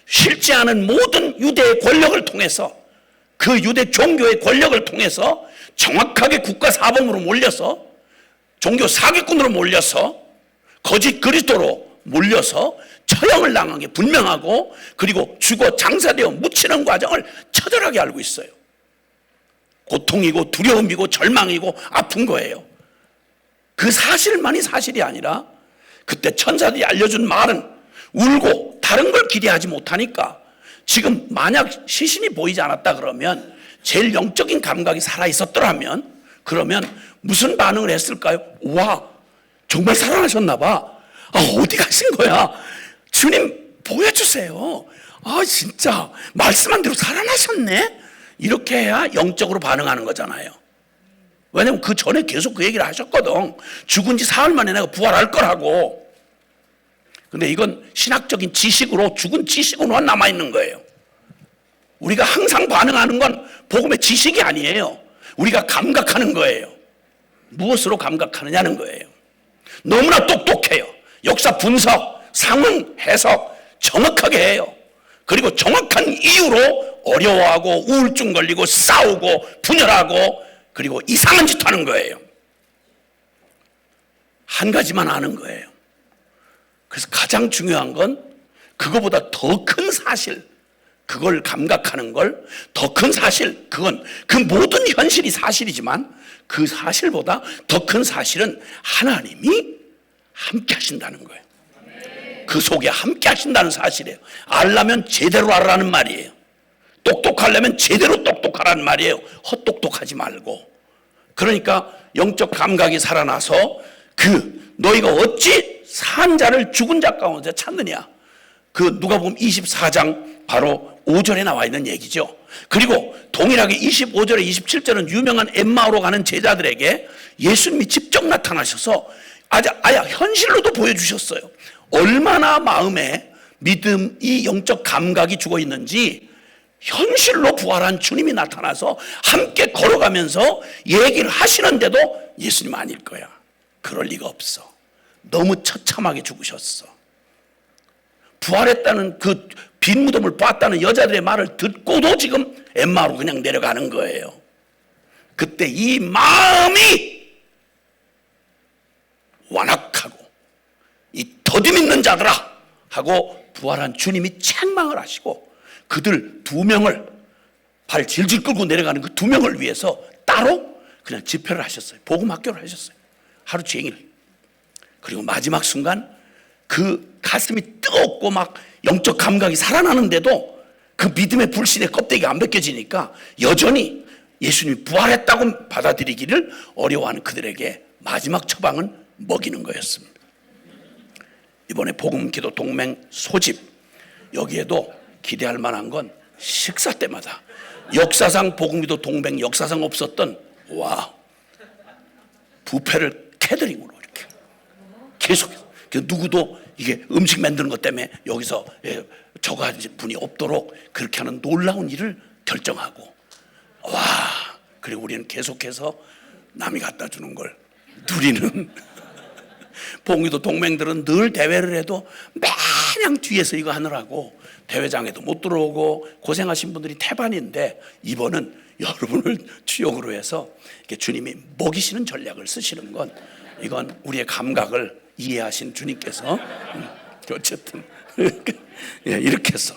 싫지 않은 모든 유대의 권력을 통해서, 그 유대 종교의 권력을 통해서 정확하게 국가 사범으로 몰려서, 종교 사기꾼으로 몰려서, 거짓 그리스도로 몰려서 처형을 당한 게 분명하고, 그리고 죽어 장사되어 묻히는 과정을 처절하게 알고 있어요. 고통이고 두려움이고 절망이고 아픈 거예요. 그 사실만이 사실이 아니라 그때 천사들이 알려준 말은 울고 다른 걸 기대하지 못하니까, 지금 만약 시신이 보이지 않았다 그러면, 제일 영적인 감각이 살아있었더라면, 그러면 무슨 반응을 했을까요? 와, 정말 살아나셨나 봐. 어디 가신 거야? 주님 보여주세요. 진짜 말씀한 대로 살아나셨네. 이렇게 해야 영적으로 반응하는 거잖아요. 왜냐면 그 전에 계속 그 얘기를 하셨거든. 죽은 지 사흘 만에 내가 부활할 거라고. 근데 이건 신학적인 지식으로, 죽은 지식으로만 남아있는 거예요. 우리가 항상 반응하는 건 복음의 지식이 아니에요. 우리가 감각하는 거예요. 무엇으로 감각하느냐는 거예요. 너무나 똑똑해요. 역사 분석, 상황 해석 정확하게 해요. 그리고 정확한 이유로 어려워하고 우울증 걸리고 싸우고 분열하고 그리고 이상한 짓 하는 거예요. 한 가지만 아는 거예요. 그래서 가장 중요한 건 그거보다 더 큰 사실, 그걸 감각하는 걸, 더 큰 사실, 그건 그 모든 현실이 사실이지만 그 사실보다 더 큰 사실은 하나님이 함께 하신다는 거예요. 그 속에 함께 하신다는 사실이에요. 알려면 제대로 알라는 말이에요. 똑똑하려면 제대로 똑똑하라는 말이에요. 헛똑똑하지 말고. 그러니까 영적 감각이 살아나서 너희가 어찌 산 자를 죽은 자 가운데 찾느냐. 그 누가복음 24장 바로 5절에 나와 있는 얘기죠. 그리고 동일하게 25절에 27절은 유명한 엠마오로 가는 제자들에게 예수님이 직접 나타나셔서 아야 현실로도 보여주셨어요. 얼마나 마음에 믿음이, 영적 감각이 죽어 있는지 현실로 부활한 주님이 나타나서 함께 걸어가면서 얘기를 하시는데도 예수님 아닐 거야. 그럴 리가 없어. 너무 처참하게 죽으셨어. 부활했다는 그 빈 무덤을 봤다는 여자들의 말을 듣고도 지금 엠마오로 그냥 내려가는 거예요. 그때 이 마음이 완악하고 이 더디 믿는 자들아 하고 부활한 주님이 책망을 하시고 그들 2명을 발 질질 끌고 내려가는 그 2명을 위해서 따로 그냥 집회를 하셨어요. 복음학교를 하셨어요. 하루 종일. 그리고 마지막 순간 그 가슴이 뜨겁고 막 영적 감각이 살아나는데도 그 믿음의 불신의 껍데기가 안 벗겨지니까 여전히 예수님이 부활했다고 받아들이기를 어려워하는 그들에게 마지막 처방은 먹이는 거였습니다. 이번에 복음기도 동맹 소집, 여기에도 기대할 만한 건 식사 때마다 역사상 복음기도 동맹 역사상 없었던 뷔페를 캐더링으로 이렇게 계속해서, 누구도 이게 음식 만드는 것 때문에 여기서 저거 하는 분이 없도록 그렇게 하는 놀라운 일을 결정하고, 그리고 우리는 계속해서 남이 갖다 주는 걸 누리는 복음기도 동맹들은 늘 대회를 해도 마냥 뒤에서 이거 하느라고 대회장에도 못 들어오고 고생하신 분들이 태반인데, 이번은 여러분을 주역으로 해서 이렇게 주님이 먹이시는 전략을 쓰시는 건, 이건 우리의 감각을 이해하신 주님께서 어쨌든 이렇게 해서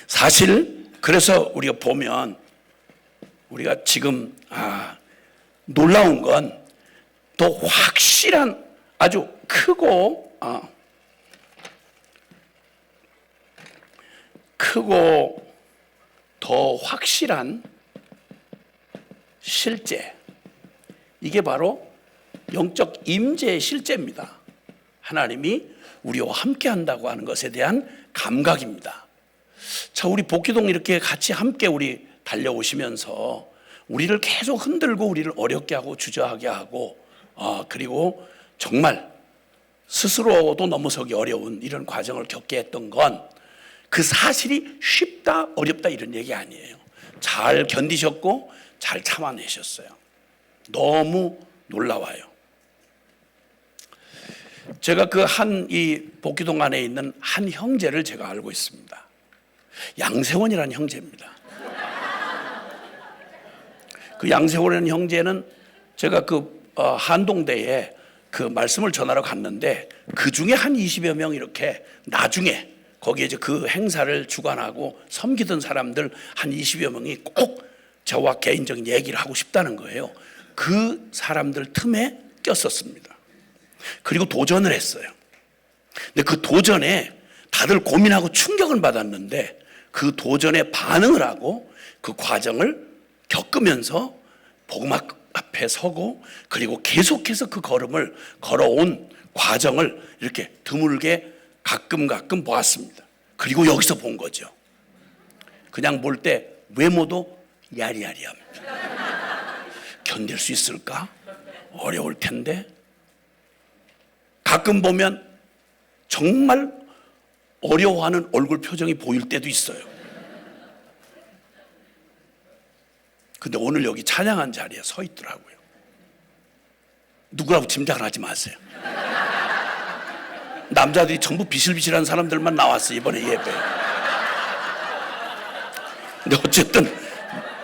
사실, 그래서 우리가 보면 우리가 지금 놀라운 건 더 확실한, 아주 크고 더 확실한 실제, 이게 바로 영적 임재의 실제입니다. 하나님이 우리와 함께 한다고 하는 것에 대한 감각입니다. 자, 우리 복기동 이렇게 같이 함께 우리 달려오시면서 우리를 계속 흔들고 우리를 어렵게 하고 주저하게 하고, 그리고 정말 스스로도 넘어서기 어려운 이런 과정을 겪게 했던 건 그 사실이 쉽다 어렵다 이런 얘기 아니에요. 잘 견디셨고 잘 참아내셨어요. 너무 놀라워요. 제가 그 이 복귀동 안에 있는 한 형제를 제가 알고 있습니다. 양세원이라는 형제입니다. 그 양세원이라는 형제는 제가 한동대에 그 말씀을 전하러 갔는데 그 중에 한 20여 명 이렇게 나중에 거기에 이제 그 행사를 주관하고 섬기던 사람들 한 20여 명이 꼭 저와 개인적인 얘기를 하고 싶다는 거예요. 그 사람들 틈에 꼈었습니다. 그리고 도전을 했어요. 근데 그 도전에 다들 고민하고 충격을 받았는데 그 도전에 반응을 하고 그 과정을 겪으면서 복음 앞에 서고 그리고 계속해서 그 걸음을 걸어온 과정을 이렇게 드물게 가끔 보았습니다. 그리고 여기서 본 거죠. 그냥 볼 때 외모도 야리야리합니다. 견딜 수 있을까? 어려울 텐데. 가끔 보면 정말 어려워하는 얼굴 표정이 보일 때도 있어요. 근데 오늘 여기 찬양한 자리에 서 있더라고요. 누구라고 짐작을 하지 마세요. 남자들이 전부 비실비실한 사람들만 나왔어요, 이번에 예배에. 근데 어쨌든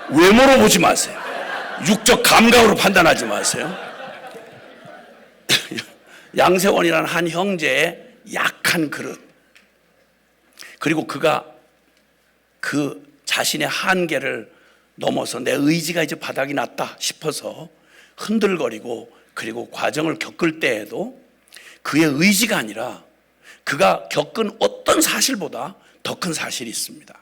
외모로 보지 마세요. 육적 감각으로 판단하지 마세요. 양세원이라는 한 형제의 약한 그릇, 그리고 그가 그 자신의 한계를 넘어서 내 의지가 이제 바닥이 났다 싶어서 흔들거리고 그리고 과정을 겪을 때에도 그의 의지가 아니라 그가 겪은 어떤 사실보다 더 큰 사실이 있습니다.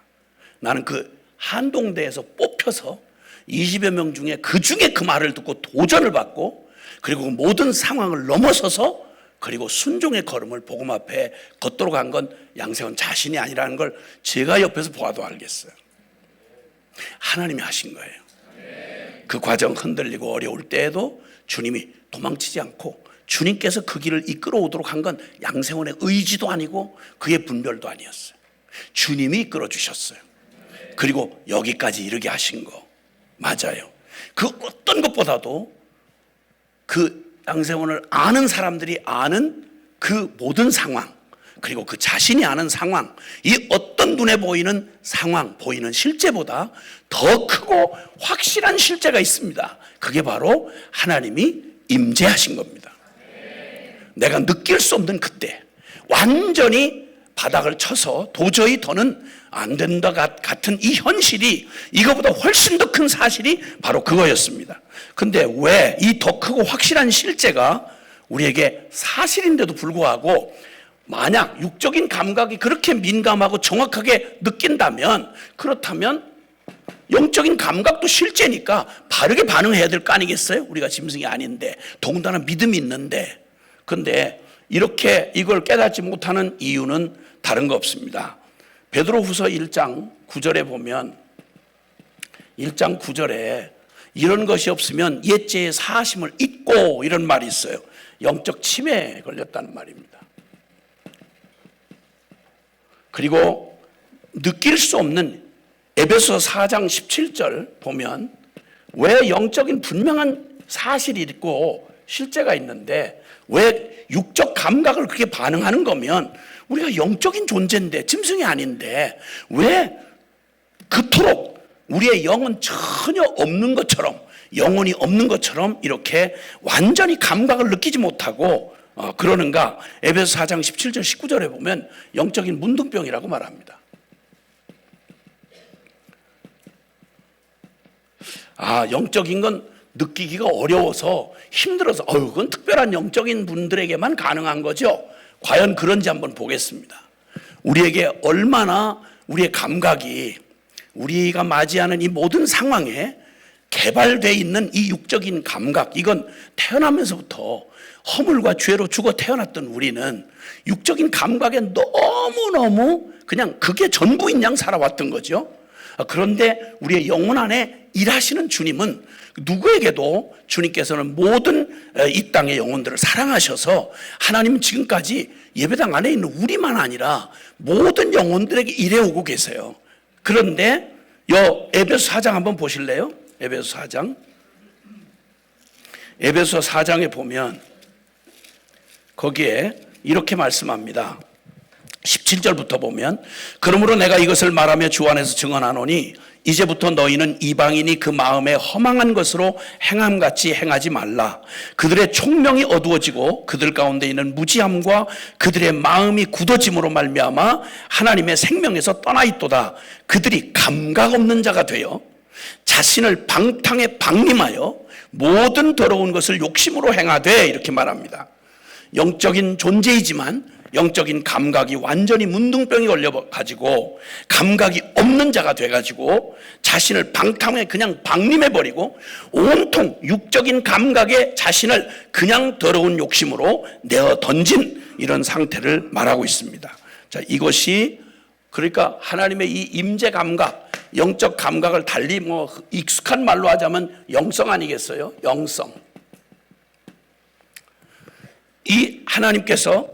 나는 그 한동대에서 뽑혀서 20여 명 중에 그 중에 그 말을 듣고 도전을 받고 그리고 모든 상황을 넘어서서 그리고 순종의 걸음을 복음 앞에 걷도록 한 건 양세원 자신이 아니라는 걸 제가 옆에서 보아도 알겠어요. 하나님이 하신 거예요. 그 과정 흔들리고 어려울 때에도 주님이 도망치지 않고 주님께서 그 길을 이끌어 오도록 한 건 양세원의 의지도 아니고 그의 분별도 아니었어요. 주님이 이끌어 주셨어요. 그리고 여기까지 이르게 하신 거 맞아요. 그 어떤 것보다도 그 양세원을 아는 사람들이 아는 그 모든 상황, 그리고 그 자신이 아는 상황, 이 어떤 눈에 보이는 상황, 보이는 실제보다 더 크고 확실한 실제가 있습니다. 그게 바로 하나님이 임재하신 겁니다. 내가 느낄 수 없는 그때 완전히 바닥을 쳐서 도저히 더는 안 된다 같은 이 현실이 이거보다 훨씬 더 큰 사실이 바로 그거였습니다. 근데 왜 이 더 크고 확실한 실제가 우리에게 사실인데도 불구하고 만약 육적인 감각이 그렇게 민감하고 정확하게 느낀다면, 그렇다면 영적인 감각도 실제니까 바르게 반응해야 될 거 아니겠어요? 우리가 짐승이 아닌데, 더군다나 믿음이 있는데. 근데 이렇게 이걸 깨닫지 못하는 이유는 다른 거 없습니다. 베드로후서 1장 9절에 보면 1장 9절에 이런 것이 없으면 옛죄의 사하심을 잊고 이런 말이 있어요. 영적 치매에 걸렸다는 말입니다. 그리고 느낄 수 없는 에베소서 4장 17절 보면 왜 영적인 분명한 사실이 있고 실제가 있는데 왜 육적 감각을 그렇게 반응하는 거면 우리가 영적인 존재인데 짐승이 아닌데 왜 그토록 우리의 영은 전혀 없는 것처럼, 영혼이 없는 것처럼 이렇게 완전히 감각을 느끼지 못하고 그러는가? 에베소 4장 17절 19절에 보면 영적인 문둥병이라고 말합니다. 영적인 건 느끼기가 어려워서 힘들어서 그건 특별한 영적인 분들에게만 가능한 거죠. 과연 그런지 한번 보겠습니다. 우리에게 얼마나 우리의 감각이 우리가 맞이하는 이 모든 상황에 개발되어 있는 이 육적인 감각, 이건 태어나면서부터 허물과 죄로 죽어 태어났던 우리는 육적인 감각에 너무너무 그냥 그게 전부인 양 살아왔던 거죠. 그런데 우리의 영혼 안에 일하시는 주님은 누구에게도 주님께서는 모든 이 땅의 영혼들을 사랑하셔서 하나님은 지금까지 예배당 안에 있는 우리만 아니라 모든 영혼들에게 일해오고 계세요. 그런데 에베소 4장 한번 보실래요? 에베소 4장. 에베소 4장에 보면 거기에 이렇게 말씀합니다. 17절부터 보면 그러므로 내가 이것을 말하며 주 안에서 증언하노니 이제부터 너희는 이방인이 그 마음에 허망한 것으로 행함같이 행하지 말라. 그들의 총명이 어두워지고 그들 가운데 있는 무지함과 그들의 마음이 굳어짐으로 말미암아 하나님의 생명에서 떠나 있도다. 그들이 감각 없는 자가 되어 자신을 방탕에 방림하여 모든 더러운 것을 욕심으로 행하되, 이렇게 말합니다. 영적인 존재이지만 영적인 감각이 완전히 문둥병이 걸려가지고 감각이 없는 자가 돼가지고 자신을 방탕에 그냥 방림해버리고 온통 육적인 감각에 자신을 그냥 더러운 욕심으로 내어 던진 이런 상태를 말하고 있습니다. 자, 이것이 그러니까 하나님의 이 임재 감각, 영적 감각을 달리 익숙한 말로 하자면 영성 아니겠어요? 영성. 이 하나님께서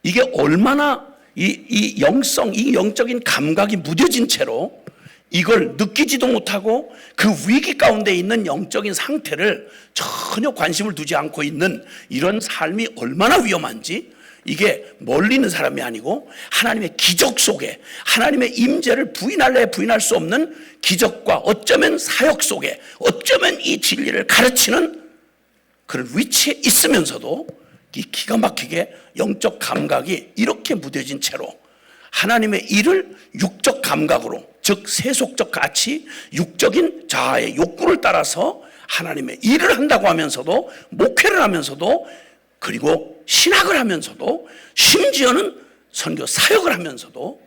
이게 얼마나 이 영성, 이 영적인 감각이 무뎌진 채로 이걸 느끼지도 못하고 그 위기 가운데 있는 영적인 상태를 전혀 관심을 두지 않고 있는 이런 삶이 얼마나 위험한지, 이게 멀리 있는 사람이 아니고 하나님의 기적 속에 하나님의 임재를 부인할래 부인할 수 없는 기적과 어쩌면 사역 속에 어쩌면 이 진리를 가르치는 그런 위치에 있으면서도 이 기가 막히게 영적 감각이 이렇게 무뎌진 채로 하나님의 일을 육적 감각으로, 즉 세속적 가치, 육적인 자아의 욕구를 따라서 하나님의 일을 한다고 하면서도, 목회를 하면서도, 그리고 신학을 하면서도, 심지어는 선교 사역을 하면서도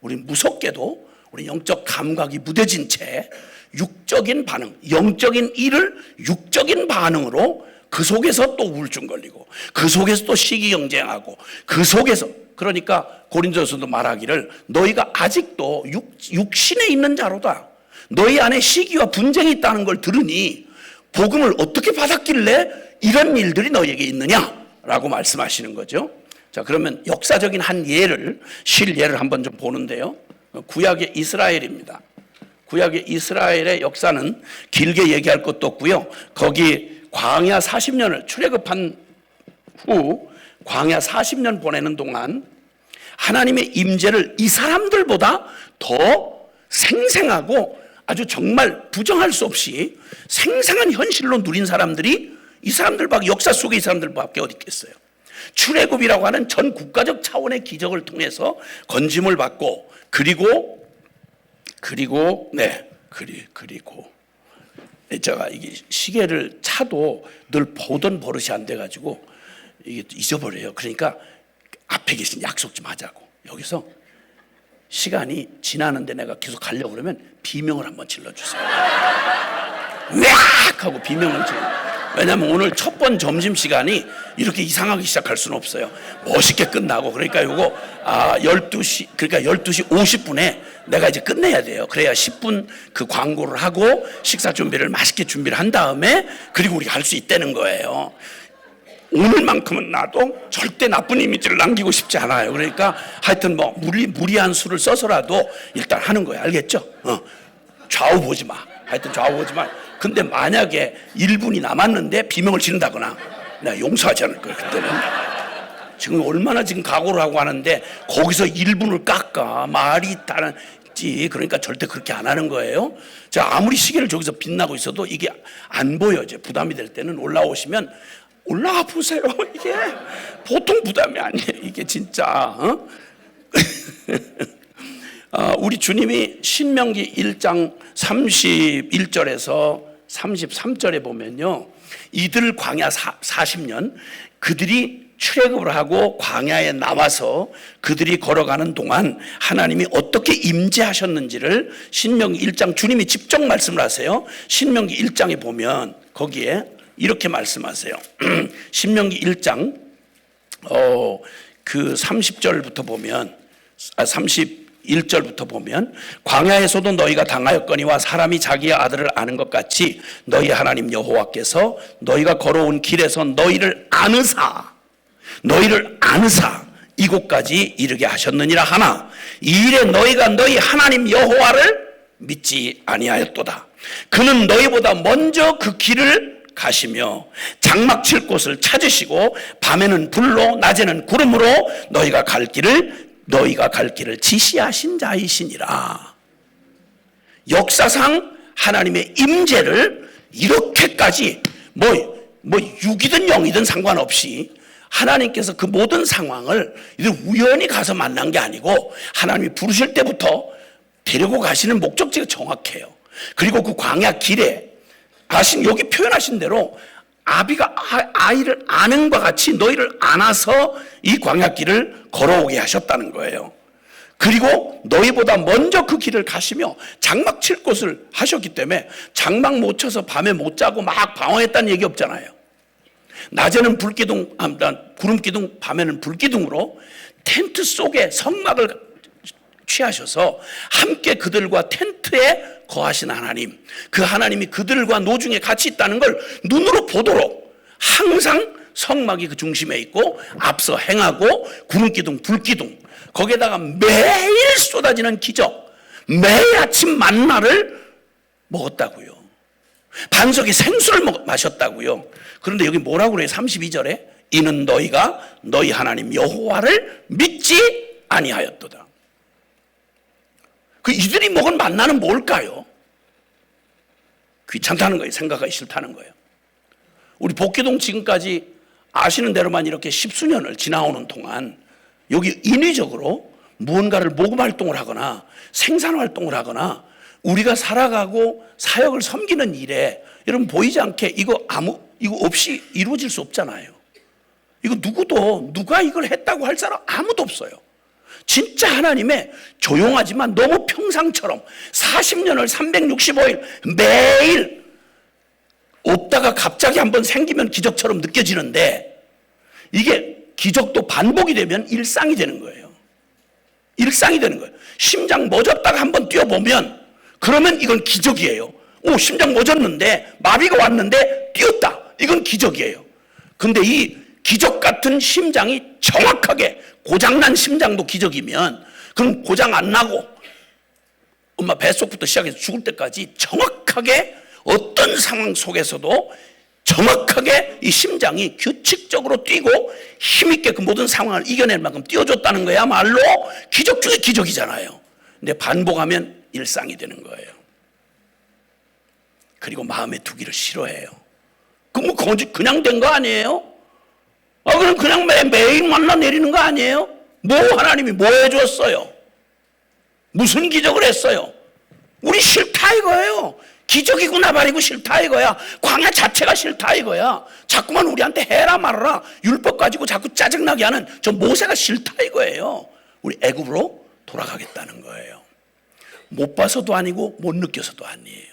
우리 무섭게도 우리 영적 감각이 무뎌진 채 육적인 반응, 영적인 일을 육적인 반응으로 그 속에서 또 우울증 걸리고 그 속에서 또 시기 경쟁하고 그 속에서, 그러니까 고린도서도 말하기를 너희가 아직도 육신에 있는 자로다. 너희 안에 시기와 분쟁이 있다는 걸 들으니 복음을 어떻게 받았길래 이런 일들이 너희에게 있느냐라고 말씀하시는 거죠. 자, 그러면 역사적인 한 예를, 실예를 한번 좀 보는데요. 구약의 이스라엘입니다. 구약의 이스라엘의 역사는 길게 얘기할 것도 없고요. 거기 광야 40년을 출애굽한 후 광야 40년 보내는 동안 하나님의 임재를 이 사람들보다 더 생생하고 아주 정말 부정할 수 없이 생생한 현실로 누린 사람들이 이 사람들밖에, 역사 속에 이 사람들밖에 어디 있겠어요. 출애굽이라고 하는 전 국가적 차원의 기적을 통해서 건짐을 받고 그리고 제가 이게 시계를 차도 늘 보던 버릇이 안 돼가지고 이게 잊어버려요. 그러니까 앞에 계신 약속 좀 하자고. 여기서 시간이 지나는데 내가 계속 가려고 그러면 비명을 한번 질러주세요. 으악! 하고 비명을 질러. 왜냐하면 오늘 첫 번 점심시간이 이렇게 이상하게 시작할 수는 없어요. 멋있게 끝나고. 그러니까 요거 12시, 그러니까 12시 50분에 내가 이제 끝내야 돼요. 그래야 10분 그 광고를 하고 식사 준비를 맛있게 준비를 한 다음에 그리고 우리가 할 수 있다는 거예요. 오늘만큼은 나도 절대 나쁜 이미지를 남기고 싶지 않아요. 그러니까 하여튼 무리한 수를 써서라도 일단 하는 거예요. 알겠죠? 좌우 보지 마. 하여튼 좌우 보지 마. 근데 만약에 1분이 남았는데 비명을 지른다거나 내가 용서하지 않을 거예요. 그때는 지금 얼마나 지금 각오를 하고 하는데 거기서 1분을 깎아 말이 다른지. 그러니까 절대 그렇게 안 하는 거예요. 자, 아무리 시계를 저기서 빛나고 있어도 이게 안 보여. 이제 부담이 될 때는 올라오시면 올라와 보세요. 이게 보통 부담이 아니에요. 이게 진짜 우리 주님이 신명기 1장 31절에서 33절에 보면요, 이들 광야 40년 그들이 출애굽을 하고 광야에 나와서 그들이 걸어가는 동안 하나님이 어떻게 임재하셨는지를 신명기 1장 주님이 직접 말씀을 하세요. 신명기 1장에 보면 거기에 이렇게 말씀하세요. 신명기 1장 그 30절부터 보면 31절부터 보면 광야에서도 너희가 당하였거니와 사람이 자기의 아들을 아는 것 같이 너희 하나님 여호와께서 너희가 걸어온 길에서 너희를 안으사 이곳까지 이르게 하셨느니라 하나 이 일에 너희가 너희 하나님 여호와를 믿지 아니하였도다. 그는 너희보다 먼저 그 길을 가시며 장막 칠 곳을 찾으시고 밤에는 불로 낮에는 구름으로 너희가 갈 길을 지시하신 자이시니라. 역사상 하나님의 임재를 이렇게까지 육이든 영이든 상관없이 하나님께서 그 모든 상황을 우연히 가서 만난 게 아니고 하나님이 부르실 때부터 데리고 가시는 목적지가 정확해요. 그리고 그 광야 길에 여기 표현하신 대로 아비가 아이를 아는 것 같이 너희를 안아서 이 광야 길을 걸어오게 하셨다는 거예요. 그리고 너희보다 먼저 그 길을 가시며 장막 칠 곳을 하셨기 때문에 장막 못 쳐서 밤에 못 자고 막 방황했다는 얘기 없잖아요. 낮에는 구름기둥, 밤에는 불기둥으로 텐트 속에 성막을 취하셔서 함께 그들과 텐트에 거하신 하나님, 그 하나님이 그들과 노중에 같이 있다는 걸 눈으로 보도록 항상 성막이 그 중심에 있고 앞서 행하고 구름기둥, 불기둥, 거기에다가 매일 쏟아지는 기적, 매일 아침 만나를 먹었다고요. 반석의 생수를 마셨다고요. 그런데 여기 뭐라고 그래요? 32절에 이는 너희가 너희 하나님 여호와를 믿지 아니하였도다. 이들이 먹은 만나는 뭘까요? 귀찮다는 거예요. 생각하기 싫다는 거예요. 우리 복귀동 지금까지 아시는 대로만 이렇게 십수년을 지나오는 동안 여기 인위적으로 무언가를 모금 활동을 하거나 생산 활동을 하거나 우리가 살아가고 사역을 섬기는 일에 여러분 보이지 않게 이거 없이 이루어질 수 없잖아요. 이거 누가 이걸 했다고 할 사람 아무도 없어요. 진짜 하나님의 조용하지만 너무 평상처럼 40년을 365일 매일 없다가 갑자기 한번 생기면 기적처럼 느껴지는데 이게 기적도 반복이 되면 일상이 되는 거예요. 일상이 되는 거예요. 심장 멎었다가 한번 뛰어보면 그러면 이건 기적이에요. 심장 멎었는데 마비가 왔는데 뛰었다. 이건 기적이에요. 근데 이 기적 같은 심장이 정확하게 고장난 심장도 기적이면 그럼 고장 안 나고 엄마 뱃속부터 시작해서 죽을 때까지 정확하게 어떤 상황 속에서도 정확하게 이 심장이 규칙적으로 뛰고 힘있게 그 모든 상황을 이겨낼 만큼 뛰어줬다는 거야말로 기적 중에 기적이잖아요. 근데 반복하면 일상이 되는 거예요. 그리고 마음에 두기를 싫어해요. 그냥 된 거 아니에요? 그럼 그냥 매일 만나 내리는 거 아니에요? 하나님이 뭐 해줬어요? 무슨 기적을 했어요? 우리 싫다 이거예요. 기적이구나 말이고 싫다 이거야. 광야 자체가 싫다 이거야. 자꾸만 우리한테 해라 말아라 율법 가지고 자꾸 짜증나게 하는 저 모세가 싫다 이거예요. 우리 애굽으로 돌아가겠다는 거예요. 못 봐서도 아니고 못 느껴서도 아니에요.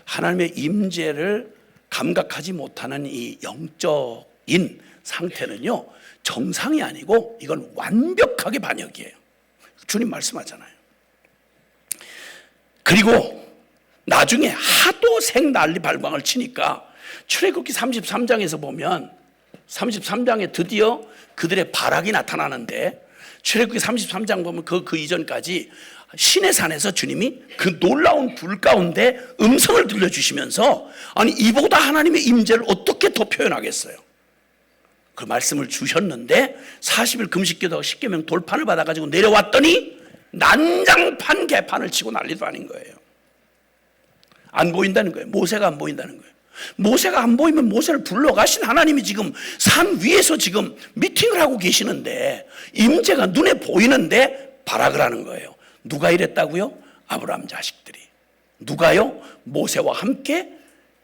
하나님의 임재를 감각하지 못하는 이 영적인 상태는요 정상이 아니고 이건 완벽하게 반역이에요. 주님 말씀하잖아요. 그리고 나중에 하도 생난리 발광을 치니까 출애굽기 33장에서 보면 33장에 드디어 그들의 발악이 나타나는데 출애굽기 33장 보면 그 이전까지 신의 산에서 주님이 그 놀라운 불 가운데 음성을 들려주시면서 이보다 하나님의 임재를 어떻게 더 표현하겠어요? 그 말씀을 주셨는데 40일 금식기도하고 십계명 돌판을 받아가지고 내려왔더니 난장판 개판을 치고 난리도 아닌 거예요. 안 보인다는 거예요. 모세가 안 보인다는 거예요. 모세가 안 보이면 모세를 불러가신 하나님이 지금 산 위에서 지금 미팅을 하고 계시는데 임재가 눈에 보이는데 발악을 하는 거예요. 누가 이랬다고요? 아브라함 자식들이. 누가요? 모세와 함께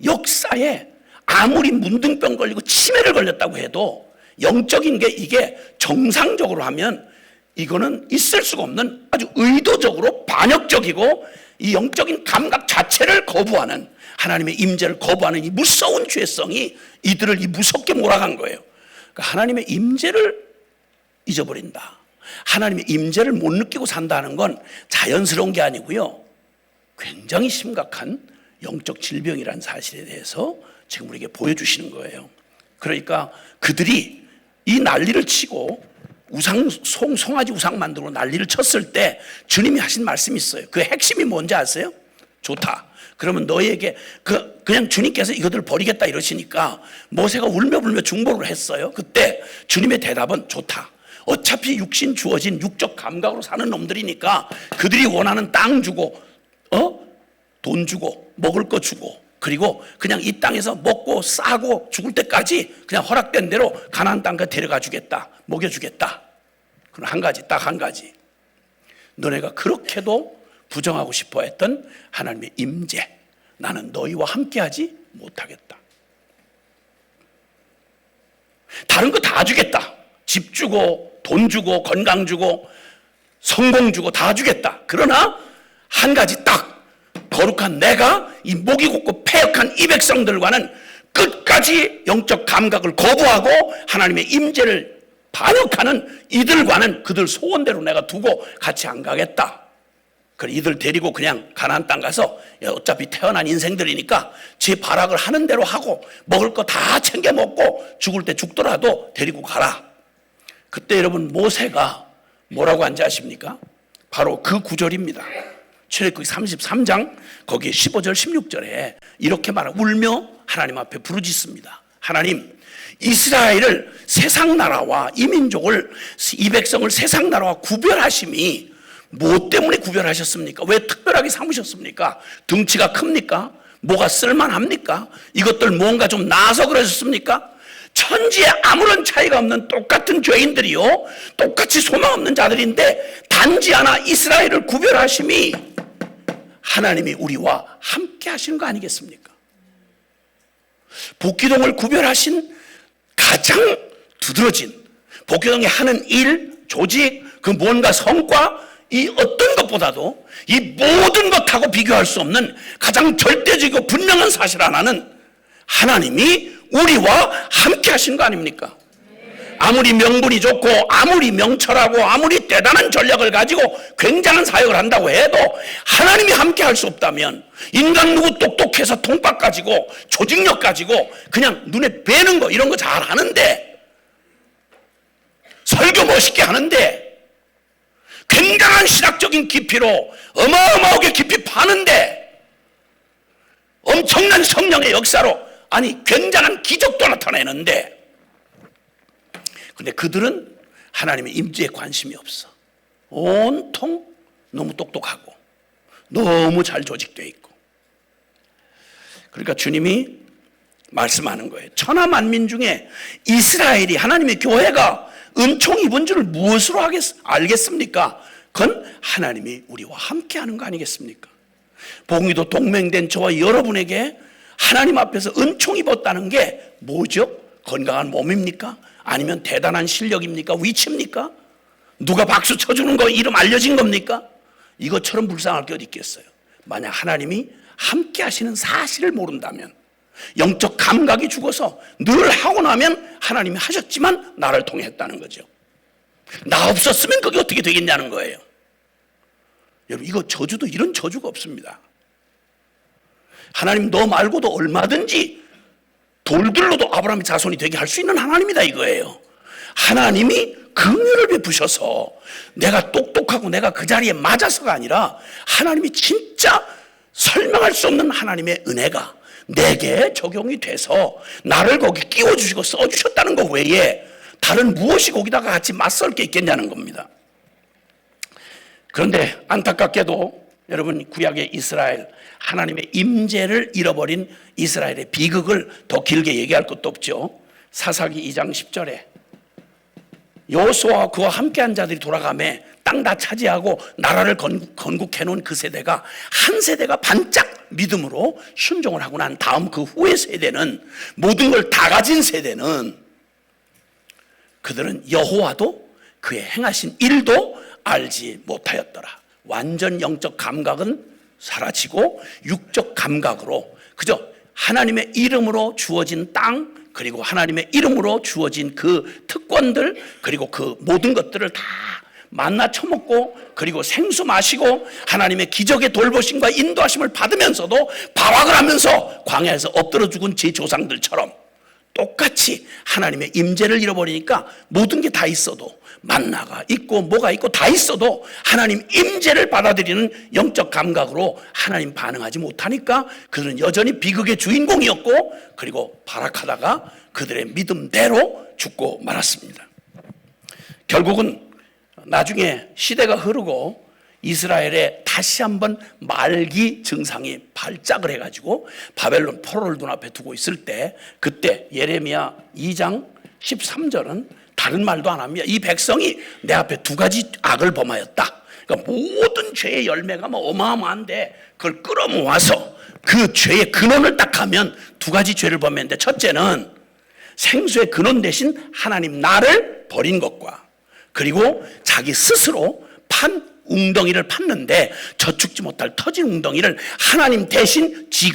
역사에 아무리 문둥병 걸리고 치매를 걸렸다고 해도 영적인 게 이게 정상적으로 하면 이거는 있을 수가 없는 아주 의도적으로 반역적이고 이 영적인 감각 자체를 거부하는 하나님의 임재를 거부하는 이 무서운 죄성이 이들을 이 무섭게 몰아간 거예요. 그러니까 하나님의 임재를 잊어버린다. 하나님의 임재를 못 느끼고 산다는 건 자연스러운 게 아니고요. 굉장히 심각한 영적 질병이라는 사실에 대해서 지금 우리에게 보여주시는 거예요. 그러니까 그들이 이 난리를 치고 송아지 우상 만들고 난리를 쳤을 때 주님이 하신 말씀이 있어요. 그 핵심이 뭔지 아세요? 좋다. 그러면 너에게 그냥 주님께서 이것들을 버리겠다 이러시니까 모세가 울며불며 중보를 했어요. 그때 주님의 대답은 좋다. 어차피 육신 주어진 육적 감각으로 사는 놈들이니까 그들이 원하는 땅 주고 돈 주고 먹을 거 주고 그리고 그냥 이 땅에서 먹고 싸고 죽을 때까지 그냥 허락된 대로 가나안 땅까지 데려가 주겠다. 먹여주겠다. 그럼 한 가지, 딱 한 가지. 너네가 그렇게도 부정하고 싶어 했던 하나님의 임재, 나는 너희와 함께하지 못하겠다. 다른 거 다 주겠다. 집 주고 돈 주고 건강 주고 성공 주고 다 주겠다. 그러나 한 가지 딱 거룩한 내가 이 목이 곱고 패역한 이 백성들과는 끝까지 영적 감각을 거부하고 하나님의 임재를 반역하는 이들과는 그들 소원대로 내가 두고 같이 안 가겠다. 그래 이들 데리고 그냥 가나안 땅 가서 어차피 태어난 인생들이니까 제 발악을 하는 대로 하고 먹을 거 다 챙겨 먹고 죽을 때 죽더라도 데리고 가라. 그때 여러분 모세가 뭐라고 한지 아십니까? 바로 그 구절입니다. 출애굽기 33장 거기 15절 16절에 이렇게 울며 하나님 앞에 부르짖습니다. 하나님, 이스라엘을 세상 나라와 이 민족을 이 백성을 세상 나라와 구별하심이 뭐 때문에 구별하셨습니까? 왜 특별하게 삼으셨습니까? 덩치가 큽니까? 뭐가 쓸만합니까? 이것들 뭔가 좀 나아서 그러셨습니까? 천지에 아무런 차이가 없는 똑같은 죄인들이요 똑같이 소망 없는 자들인데 단지 하나 이스라엘을 구별하심이 하나님이 우리와 함께 하시는 거 아니겠습니까? 복귀동을 구별하신 가장 두드러진 복귀동이 하는 일, 조직, 그 뭔가 성과 이 어떤 것보다도 이 모든 것하고 비교할 수 없는 가장 절대적이고 분명한 사실 하나는 하나님이 우리와 함께 하신 거 아닙니까? 아무리 명분이 좋고 아무리 명철하고 아무리 대단한 전략을 가지고 굉장한 사역을 한다고 해도 하나님이 함께 할 수 없다면 인간 누구 똑똑해서 통박 가지고 조직력 가지고 그냥 눈에 뵈는 거 이런 거 잘 하는데 설교 멋있게 하는데 굉장한 신학적인 깊이로 어마어마하게 깊이 파는데 엄청난 성령의 역사로 아니 굉장한 기적도 나타내는데 근데 그들은 하나님의 임재에 관심이 없어. 온통 너무 똑똑하고 너무 잘 조직되어 있고 그러니까 주님이 말씀하는 거예요. 천하 만민 중에 이스라엘이 하나님의 교회가 은총 입은 줄을 무엇으로 알겠습니까? 그건 하나님이 우리와 함께 하는 거 아니겠습니까? 복음도 동맹된 저와 여러분에게 하나님 앞에서 은총 입었다는 게 뭐죠? 건강한 몸입니까? 아니면 대단한 실력입니까? 위치입니까? 누가 박수 쳐주는 거 이름 알려진 겁니까? 이것처럼 불쌍할 게 어디 있겠어요? 만약 하나님이 함께 하시는 사실을 모른다면 영적 감각이 죽어서 늘 하고 나면 하나님이 하셨지만 나를 통해 했다는 거죠. 나 없었으면 그게 어떻게 되겠냐는 거예요. 여러분 이거 저주도 이런 저주가 없습니다. 하나님 너 말고도 얼마든지 돌들로도 아브라함의 자손이 되게 할 수 있는 하나님이다 이거예요. 하나님이 긍휼을 베푸셔서 내가 똑똑하고 내가 그 자리에 맞아서가 아니라 하나님이 진짜 설명할 수 없는 하나님의 은혜가 내게 적용이 돼서 나를 거기 끼워주시고 써주셨다는 것 외에 다른 무엇이 거기다가 같이 맞설 게 있겠냐는 겁니다. 그런데 안타깝게도 여러분 구약의 이스라엘 하나님의 임재를 잃어버린 이스라엘의 비극을 더 길게 얘기할 것도 없죠. 사사기 2장 10절에 여호수아와 그와 함께한 자들이 돌아가매 땅 다 차지하고 나라를 건국해 놓은 그 세대가 한 세대가 반짝 믿음으로 순종을 하고 난 다음 그 후의 세대는 모든 걸 다 가진 세대는 그들은 여호와도 그의 행하신 일도 알지 못하였더라. 완전 영적 감각은 사라지고 육적 감각으로 그저 하나님의 이름으로 주어진 땅 그리고 하나님의 이름으로 주어진 그 특권들 그리고 그 모든 것들을 다 만나 처먹고 그리고 생수 마시고 하나님의 기적의 돌보심과 인도하심을 받으면서도 발악을 하면서 광야에서 엎드려 죽은 제 조상들처럼 똑같이 하나님의 임재를 잃어버리니까 모든 게 다 있어도 만나가 있고 뭐가 있고 다 있어도 하나님 임재를 받아들이는 영적 감각으로 하나님 반응하지 못하니까 그들은 여전히 비극의 주인공이었고, 그리고 발악하다가 그들의 믿음대로 죽고 말았습니다. 결국은 나중에 시대가 흐르고 이스라엘에 다시 한번 말기 증상이 발작을 해가지고 바벨론 포로를 눈앞에 두고 있을 때, 그때 예레미야 2장 13절은 다른 말도 안 합니다. 이 백성이 내 앞에 두 가지 악을 범하였다. 그러니까 모든 죄의 열매가 뭐 어마어마한데 그걸 끌어모아서 그 죄의 근원을 딱 하면 두 가지 죄를 범했는데, 첫째는 생수의 근원 대신 하나님 나를 버린 것과, 그리고 자기 스스로 판 웅덩이를 팠는데 저축지 못할 터진 웅덩이를 하나님 대신 지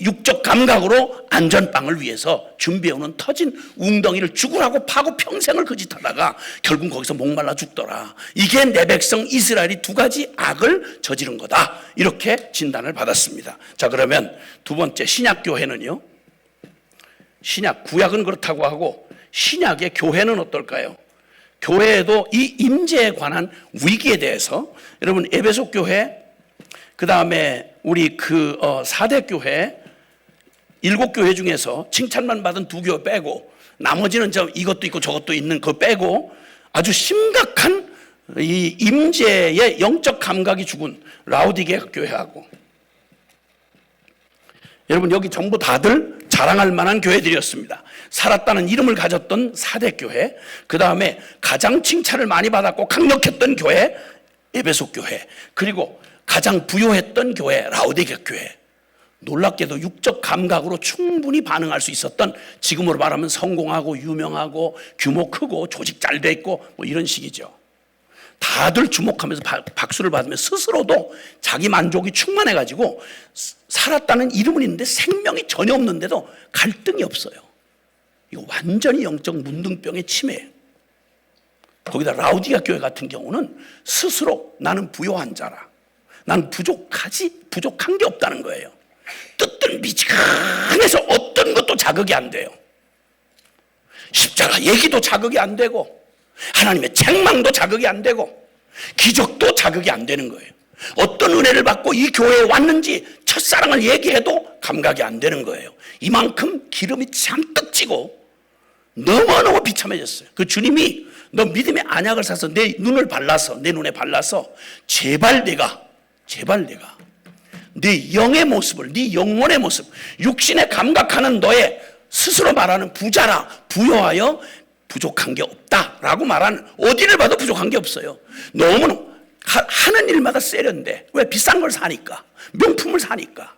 육적 감각으로 안전빵을 위해서 준비해오는 터진 웅덩이를 죽으라고 파고 평생을 그 짓 하다가 결국 거기서 목말라 죽더라. 이게 내 백성 이스라엘이 두 가지 악을 저지른 거다. 이렇게 진단을 받았습니다. 자, 그러면 두 번째, 신약교회는요, 구약은 그렇다고 하고 신약의 교회는 어떨까요? 교회에도 이 임재에 관한 위기에 대해서, 여러분 에베소 교회, 그 다음에 우리 그 4대 교회, 7교회 중에서 칭찬만 받은 2교회 빼고 나머지는 이것도 있고 저것도 있는 거 빼고 아주 심각한 이 임재의 영적 감각이 죽은 라오디게아 교회하고, 여러분 여기 전부 다들 자랑할 만한 교회들이었습니다. 살았다는 이름을 가졌던 4대 교회, 그 다음에 가장 칭찬을 많이 받았고 강력했던 교회 에베소 교회, 그리고 가장 부요했던 교회 라오디게아 교회. 놀랍게도 육적 감각으로 충분히 반응할 수 있었던, 지금으로 말하면 성공하고 유명하고 규모 크고 조직 잘 돼 있고 뭐 이런 식이죠. 다들 주목하면서 박수를 받으며 스스로도 자기 만족이 충만해가지고 살았다는 이름은 있는데 생명이 전혀 없는데도 갈등이 없어요. 이거 완전히 영적 문둥병의 침해예요. 거기다 라오디게아 교회 같은 경우는 스스로 나는 부요한 자라, 나는 부족한 게 없다는 거예요. 뜻들 미지근해서 어떤 것도 자극이 안 돼요. 십자가 얘기도 자극이 안 되고 하나님의 책망도 자극이 안 되고 기적도 자극이 안 되는 거예요. 어떤 은혜를 받고 이 교회에 왔는지 첫사랑을 얘기해도 감각이 안 되는 거예요. 이만큼 기름이 잔뜩 찌고 너무너무 비참해졌어요. 그 주님이 너 믿음의 안약을 사서 내 눈에 발라서 제발 내가 네 영의 모습을, 네 영혼의 모습, 육신에 감각하는 너의 스스로 말하는 부자라, 부여하여 부족한 게 없다라고 말하는, 어디를 봐도 부족한 게 없어요. 너무 하는 일마다 세련돼. 왜? 비싼 걸 사니까, 명품을 사니까.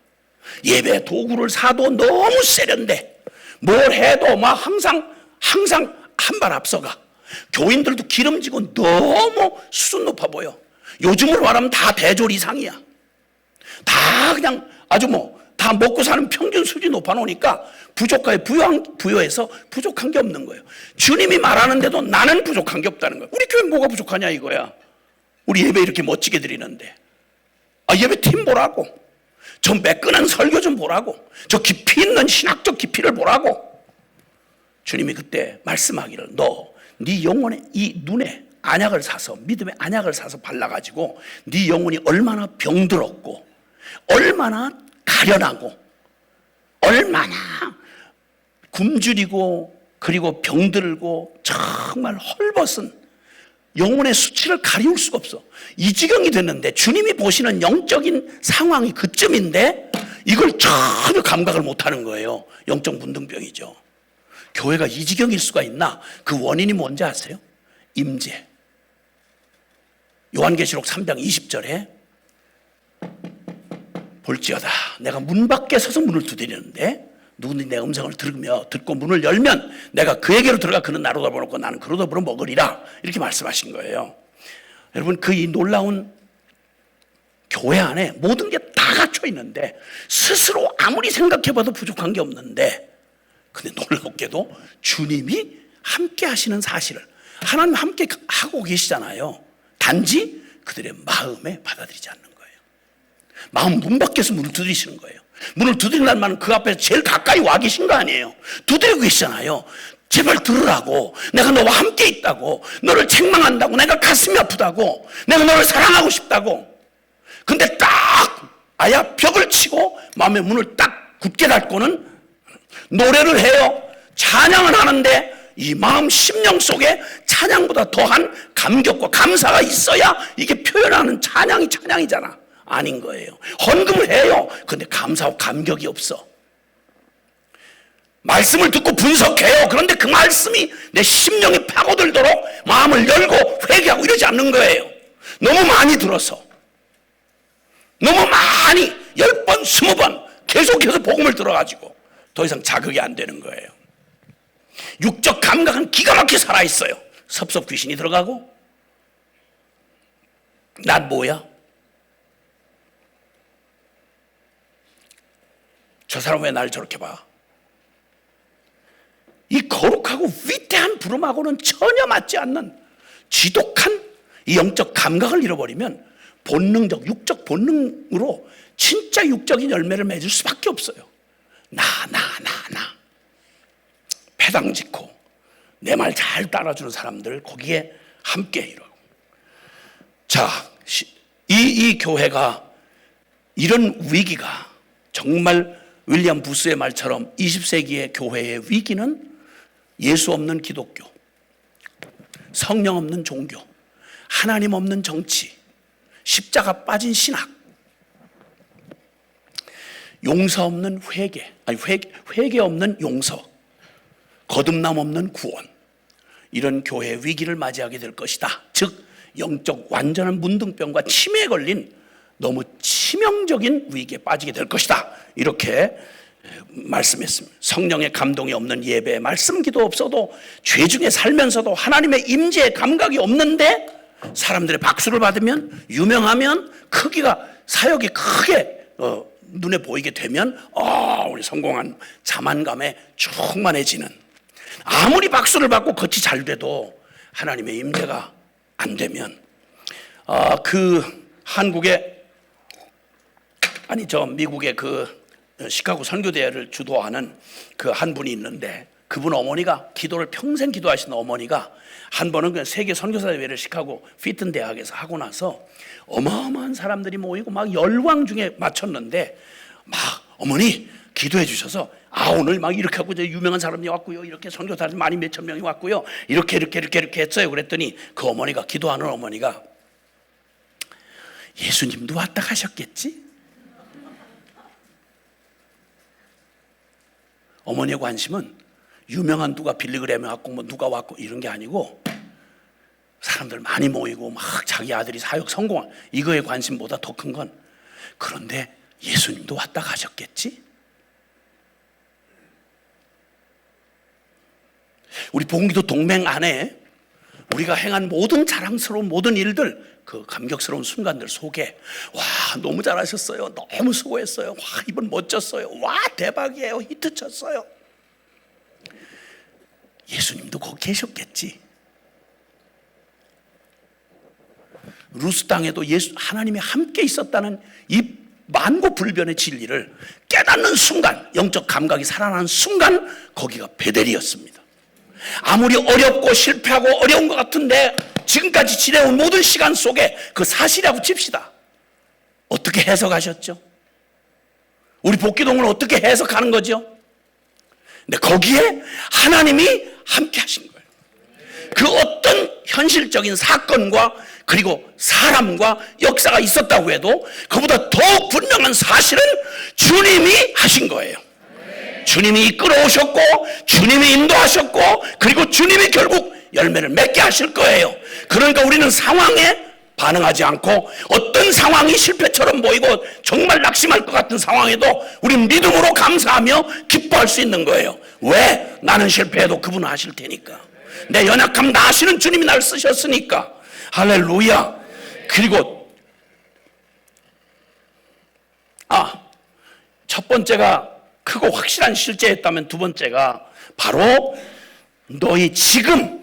예배 도구를 사도 너무 세련돼. 뭘 해도 막 항상 한 발 앞서가. 교인들도 기름지고 너무 수준 높아 보여. 요즘으로 말하면 다 대졸 이상이야. 다 그냥 아주 다 먹고 사는 평균 수준이 높아 놓으니까 부여해서 부족한 게 없는 거예요. 주님이 말하는데도 나는 부족한 게 없다는 거예요. 우리 교회 뭐가 부족하냐 이거야. 우리 예배 이렇게 멋지게 드리는데, 예배 팀 보라고, 저 매끈한 설교 좀 보라고, 저 깊이 있는 신학적 깊이를 보라고. 주님이 그때 말씀하기를, 네 영혼의 이 눈에 안약을 사서, 믿음의 안약을 사서 발라가지고 네 영혼이 얼마나 병들었고 얼마나 가련하고 얼마나 굶주리고 그리고 병들고 정말 헐벗은 영혼의 수치를 가리울 수가 없어. 이 지경이 됐는데 주님이 보시는 영적인 상황이 그쯤인데 이걸 전혀 감각을 못하는 거예요. 영적 문둥병이죠. 교회가 이 지경일 수가 있나? 그 원인이 뭔지 아세요? 임재. 요한계시록 3장 20절에 볼지어다 내가 문 밖에 서서 문을 두드리는데 누구든지 내 음성을 듣고 문을 열면 내가 그에게로 들어가 그는 나로 더불어먹고 나는 그로 더불어 먹으리라, 이렇게 말씀하신 거예요. 여러분, 그 이 놀라운 교회 안에 모든 게 다 갖춰 있는데 스스로 아무리 생각해봐도 부족한 게 없는데, 근데 놀랍게도 주님이 함께 하시는 사실을, 하나님 함께 하고 계시잖아요. 단지 그들의 마음에 받아들이지 않는 거예요. 마음 문 밖에서 문을 두드리시는 거예요. 문을 두드린다는 말은 그 앞에서 제일 가까이 와 계신 거 아니에요. 두드리고 계시잖아요. 제발 들으라고. 내가 너와 함께 있다고. 너를 책망한다고. 내가 가슴이 아프다고. 내가 너를 사랑하고 싶다고. 근데 딱 아야 벽을 치고 마음의 문을 딱 굳게 닫고는 노래를 해요. 찬양을 하는데 이 마음 심령 속에 찬양보다 더한 감격과 감사가 있어야 이게 표현하는 찬양이 찬양이잖아. 아닌 거예요. 헌금을 해요. 근데 감사와 감격이 없어. 말씀을 듣고 분석해요. 그런데 그 말씀이 내 심령에 파고들도록 마음을 열고 회개하고 이러지 않는 거예요. 너무 많이 들어서, 너무 많이 10번, 20번 계속해서 복음을 들어가지고 더 이상 자극이 안 되는 거예요. 육적 감각은 기가 막히게 살아있어요. 섭섭 귀신이 들어가고, 난 뭐야? 저 사람 왜 날 저렇게 봐? 이 거룩하고 위대한 부름하고는 전혀 맞지 않는 지독한 이 영적 감각을 잃어버리면 본능적, 육적 본능으로 진짜 육적인 열매를 맺을 수밖에 없어요. 나. 패당 짓고 내 말 잘 따라주는 사람들 거기에 함께 이러고. 자, 이 교회가 이런 위기가 정말 윌리엄 부스의 말처럼 20세기의 교회의 위기는 예수 없는 기독교, 성령 없는 종교, 하나님 없는 정치, 십자가 빠진 신학, 용서 없는 회개 없는 용서, 거듭남 없는 구원, 이런 교회의 위기를 맞이하게 될 것이다. 즉 영적 완전한 문둥병과 치매에 걸린 너무 치명적인 위기에 빠지게 될 것이다. 이렇게 말씀했습니다. 성령의 감동이 없는 예배, 말씀 기도 없어도 죄 중에 살면서도 하나님의 임재의 감각이 없는데 사람들의 박수를 받으면, 유명하면, 크기가 사역이 크게 눈에 보이게 되면 우리 성공한 자만감에 충만해지는, 아무리 박수를 받고 겉이 잘 돼도 하나님의 임재가 안 되면 미국의 그 시카고 선교대회를 주도하는 그 한 분이 있는데, 그분 어머니가 기도를 평생 기도하시는 어머니가 한 번은 그 세계 선교사 대회를 시카고 피튼 대학에서 하고 나서 어마어마한 사람들이 모이고 막 열광 중에 마쳤는데 막 어머니 기도해 주셔서 오늘 막 이렇게 하고 이제 유명한 사람이 왔고요, 이렇게 선교사들 많이 몇천 명이 왔고요, 이렇게 했어요. 그랬더니 그 어머니가, 기도하는 어머니가, 예수님도 왔다 가셨겠지? 어머니의 관심은 유명한 누가 빌리그램에 왔고 뭐 누가 왔고 이런 게 아니고 사람들 많이 모이고 막 자기 아들이 사역 성공한 이거에 관심보다 더 큰 건, 그런데 예수님도 왔다 가셨겠지? 우리 복음기도 동맹 안에 우리가 행한 모든 자랑스러운 모든 일들, 그 감격스러운 순간들 속에 너무 잘하셨어요, 너무 수고했어요, 이번 멋졌어요, 대박이에요, 히트 쳤어요, 예수님도 거기 계셨겠지. 루스 땅에도 하나님이 함께 있었다는 이 만고불변의 진리를 깨닫는 순간, 영적 감각이 살아나는 순간 거기가 베델이었습니다. 아무리 어렵고 실패하고 어려운 것 같은데 지금까지 지내온 모든 시간 속에 그 사실이라고 칩시다. 어떻게 해석하셨죠? 우리 복귀동을 어떻게 해석하는 거죠? 근데 거기에 하나님이 함께 하신 거예요. 그 어떤 현실적인 사건과 그리고 사람과 역사가 있었다고 해도 그보다 더욱 분명한 사실은 주님이 하신 거예요. 주님이 이끌어오셨고, 주님이 인도하셨고, 그리고 주님이 결국 열매를 맺게 하실 거예요. 그러니까 우리는 상황에 반응하지 않고, 어떤 상황이 실패처럼 보이고 정말 낙심할 것 같은 상황에도 우리는 믿음으로 감사하며 기뻐할 수 있는 거예요. 왜? 나는 실패해도 그분은 하실 테니까. 내 연약함 다 아시는 주님이 날 쓰셨으니까. 할렐루야. 그리고 첫 번째가 크고 확실한 실제였다면, 두 번째가 바로 너희 지금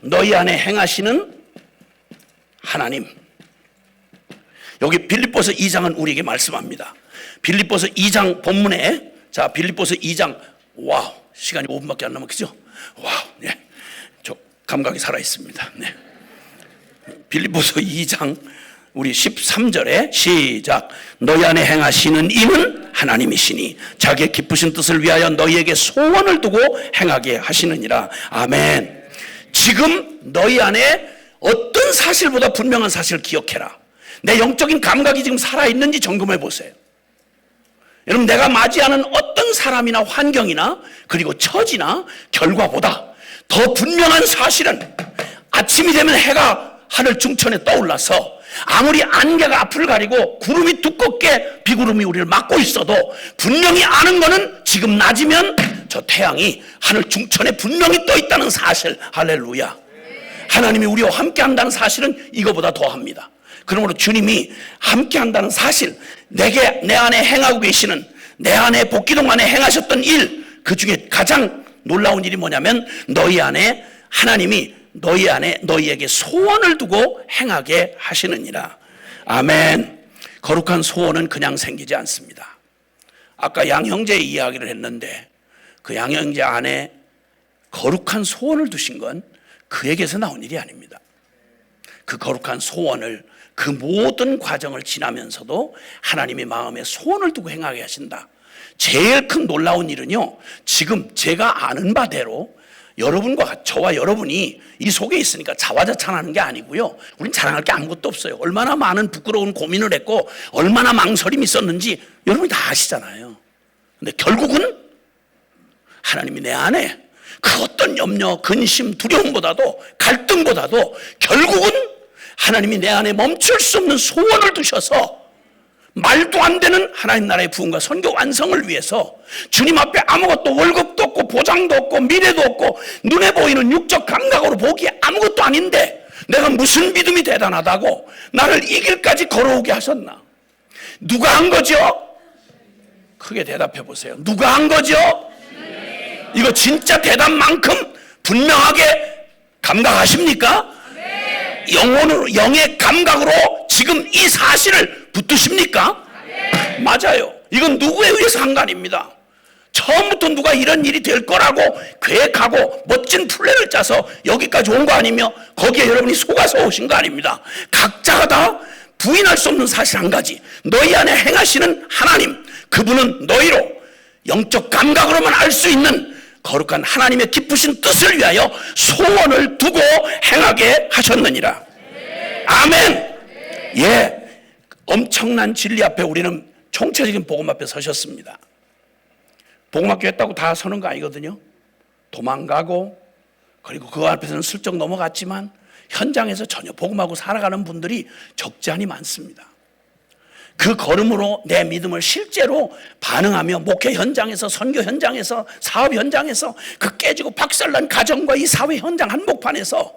너희 안에 행하시는 하나님. 여기 빌립보서 2장은 우리에게 말씀합니다. 빌립보서 2장 본문에, 자, 빌립보서 2장, 시간이 5분밖에 안 남았죠? 와우, 네. 저 감각이 살아있습니다. 네. 빌립보서 2장 우리 13절에 시작. 너희 안에 행하시는 이는 하나님이시니 자기의 기쁘신 뜻을 위하여 너희에게 소원을 두고 행하게 하시느니라. 아멘. 지금 너희 안에 어떤 사실보다 분명한 사실을 기억해라. 내 영적인 감각이 지금 살아있는지 점검해 보세요. 여러분, 내가 맞이하는 어떤 사람이나 환경이나 그리고 처지나 결과보다 더 분명한 사실은 아침이 되면 해가 하늘 중천에 떠올라서 아무리 안개가 앞을 가리고 구름이 두껍게 비구름이 우리를 막고 있어도 분명히 아는 거는 지금 낮이면 저 태양이 하늘 중천에 분명히 떠 있다는 사실. 할렐루야. 하나님이 우리와 함께 한다는 사실은 이거보다 더합니다. 그러므로 주님이 함께 한다는 사실, 내 안에 행하고 계시는, 내 안에 복기동 안에 행하셨던 일, 그 중에 가장 놀라운 일이 뭐냐면 너희 안에 하나님이 너희 안에 너희에게 소원을 두고 행하게 하시느니라. 아멘. 거룩한 소원은 그냥 생기지 않습니다. 아까 양형제의 이야기를 했는데 그 양형제 안에 거룩한 소원을 두신 건 그에게서 나온 일이 아닙니다. 그 거룩한 소원을 그 모든 과정을 지나면서도 하나님의 마음에 소원을 두고 행하게 하신다. 제일 큰 놀라운 일은요, 지금 제가 아는 바대로 여러분과 저와 여러분이 이 속에 있으니까 자화자찬하는 게 아니고요, 우린 자랑할 게 아무것도 없어요. 얼마나 많은 부끄러운 고민을 했고 얼마나 망설임이 있었는지 여러분이 다 아시잖아요. 근데 결국은 하나님이 내 안에 그 어떤 염려, 근심, 두려움보다도 갈등보다도 결국은 하나님이 내 안에 멈출 수 없는 소원을 두셔서 말도 안 되는 하나님 나라의 부흥과 선교 완성을 위해서 주님 앞에 아무것도, 월급도 없고 보장도 없고 미래도 없고 눈에 보이는 육적 감각으로 보기에 아무것도 아닌데 내가 무슨 믿음이 대단하다고 나를 이 길까지 걸어오게 하셨나? 누가 한 거죠? 크게 대답해 보세요. 누가 한 거죠? 이거 진짜 대답만큼 분명하게 감각하십니까? 영혼으로, 영의 감각으로 지금 이 사실을 붙드십니까? 맞아요. 이건 누구에 의해서 한 거 아닙니다. 처음부터 누가 이런 일이 될 거라고 계획하고 멋진 플랜을 짜서 여기까지 온 거 아니며 거기에 여러분이 속아서 오신 거 아닙니다. 각자가 다 부인할 수 없는 사실 한 가지, 너희 안에 행하시는 하나님, 그분은 너희로 영적 감각으로만 알 수 있는 거룩한 하나님의 기쁘신 뜻을 위하여 소원을 두고 행하게 하셨느니라. 아멘. 예, 엄청난 진리 앞에 우리는 총체적인 복음 앞에 서셨습니다. 복음학교 했다고 다 서는 거 아니거든요. 도망가고 그리고 그 앞에서는 슬쩍 넘어갔지만 현장에서 전혀 복음하고 살아가는 분들이 적지 않이 많습니다. 그 걸음으로 내 믿음을 실제로 반응하며 목회 현장에서, 선교 현장에서, 사업 현장에서, 그 깨지고 박살난 가정과 이 사회 현장 한복판에서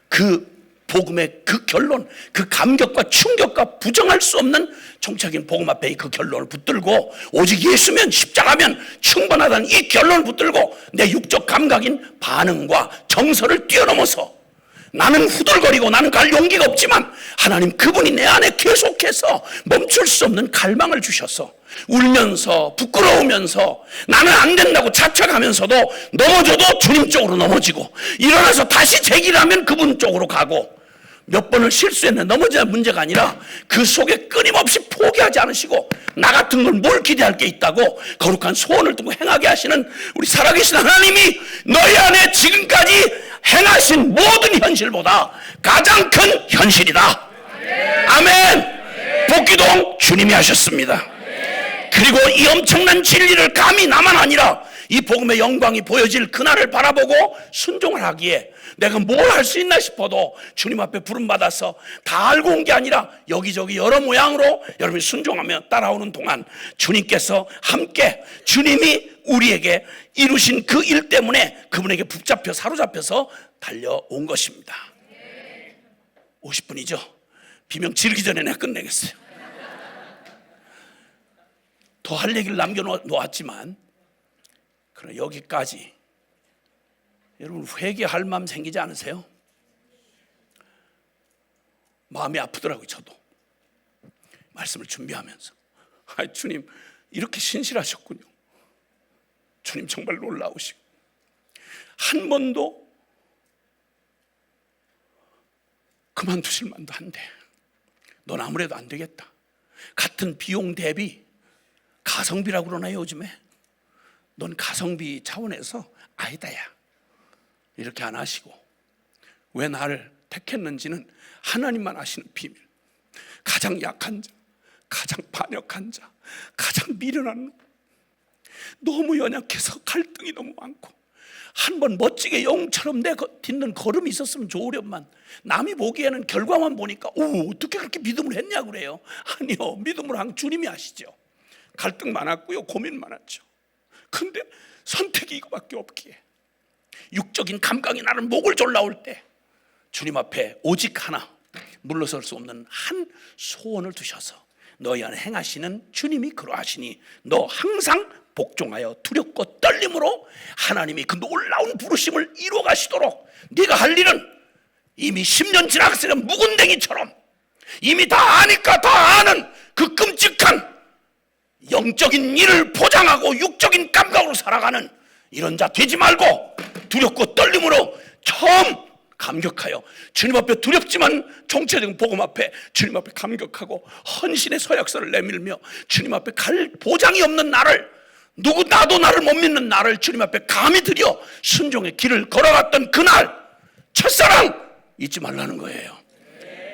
그 복음의 그 결론, 그 감격과 충격과 부정할 수 없는 총체적인 복음 앞에 그 결론을 붙들고 오직 예수면, 십자가면 충분하다는 이 결론을 붙들고 내 육적 감각인 반응과 정서를 뛰어넘어서 나는 후들거리고 나는 갈 용기가 없지만 하나님 그분이 내 안에 계속해서 멈출 수 없는 갈망을 주셔서 울면서 부끄러우면서 나는 안 된다고 자책하면서도 넘어져도 주님 쪽으로 넘어지고 일어나서 다시 제기하면 그분 쪽으로 가고 몇 번을 실수했는데 넘어지는 문제가 아니라 그 속에 끊임없이 포기하지 않으시고 나 같은 걸 뭘 기대할 게 있다고 거룩한 소원을 두고 행하게 하시는 우리 살아계신 하나님이 너희 안에 지금까지 행하신 모든 현실보다 가장 큰 현실이다. 아멘. 복기동 주님이 하셨습니다. 그리고 이 엄청난 진리를 감히 나만 아니라 이 복음의 영광이 보여질 그날을 바라보고 순종을 하기에 내가 뭘 할 수 있나 싶어도 주님 앞에 부름받아서 다 알고 온 게 아니라 여기저기 여러 모양으로 여러분이 순종하며 따라오는 동안 주님께서 함께 주님이 우리에게 이루신 그 일 때문에 그분에게 붙잡혀 사로잡혀서 달려온 것입니다. 50분이죠. 비명 지르기 전에 내가 끝내겠어요. 더 할 얘기를 남겨놓았지만 그럼 여기까지. 여러분 회개할 마음 생기지 않으세요? 마음이 아프더라고요. 저도 말씀을 준비하면서 주님 이렇게 신실하셨군요. 주님 정말 놀라우시고, 한 번도 그만두실 만도 한데 넌 아무래도 안 되겠다. 같은 비용 대비 가성비라고 그러나요 요즘에? 넌 가성비 차원에서 아니다 야, 이렇게 안 하시고 왜 나를 택했는지는 하나님만 아시는 비밀. 가장 약한 자, 가장 반역한 자, 가장 미련한 놈, 너무 연약해서 갈등이 너무 많고, 한번 멋지게 영웅처럼 내딛는 걸음이 있었으면 좋으련만 남이 보기에는 결과만 보니까 어떻게 그렇게 믿음을 했냐 그래요. 아니요, 믿음을 한 주님이 아시죠. 갈등 많았고요, 고민 많았죠. 근데 선택이 이거밖에 없기에 육적인 감각이 나를 목을 졸라올 때 주님 앞에 오직 하나, 물러설 수 없는 한 소원을 두셔서 너희 안에 행하시는 주님이 그러하시니 너 항상 복종하여 두렵고 떨림으로 하나님이 그 놀라운 부르심을 이루어 가시도록 네가 할 일은 이미 10년 지나갔으면 묵은댕이처럼 이미 다 아니까 다 아는 그 끔찍한 영적인 일을 포장하고 육적인 감각으로 살아가는 이런 자 되지 말고 두렵고 떨림으로 처음 감격하여 주님 앞에 두렵지만 정체적인 복음 앞에 주님 앞에 감격하고 헌신의 서약서를 내밀며 주님 앞에 갈 보장이 없는 나를, 나도 나를 못 믿는 나를 주님 앞에 감히 들여 순종의 길을 걸어갔던 그날 첫사랑 잊지 말라는 거예요.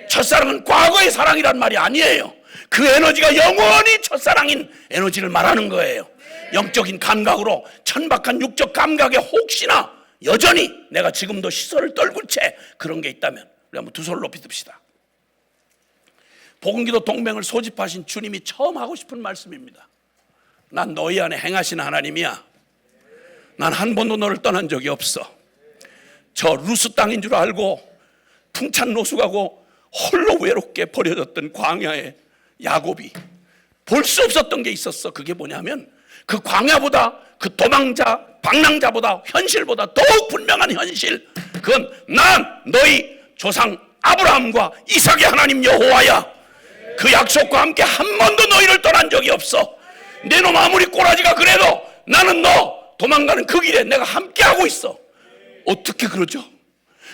첫사랑은 과거의 사랑이란 말이 아니에요. 그 에너지가 영원히 첫사랑인 에너지를 말하는 거예요. 영적인 감각으로 천박한 육적 감각에 혹시나 여전히 내가 지금도 시설을 떨굴 채 그런 게 있다면 우리 한번 두 손을 높이 듭시다. 복음기도 동맹을 소집하신 주님이 처음 하고 싶은 말씀입니다. 난 너희 안에 행하시는 하나님이야. 난 한 번도 너를 떠난 적이 없어. 저 루스 땅인 줄 알고 풍찬 노숙하고 홀로 외롭게 버려졌던 광야의 야곱이 볼 수 없었던 게 있었어. 그게 뭐냐면 그 광야보다, 그 도망자, 방랑자보다, 현실보다 더욱 분명한 현실, 그건 난 너희 조상 아브라함과 이삭의 하나님 여호와야. 그 약속과 함께 한 번도 너희를 떠난 적이 없어. 내 놈 아무리 꼬라지가 그래도 나는 너 도망가는 그 길에 내가 함께하고 있어. 어떻게 그러죠?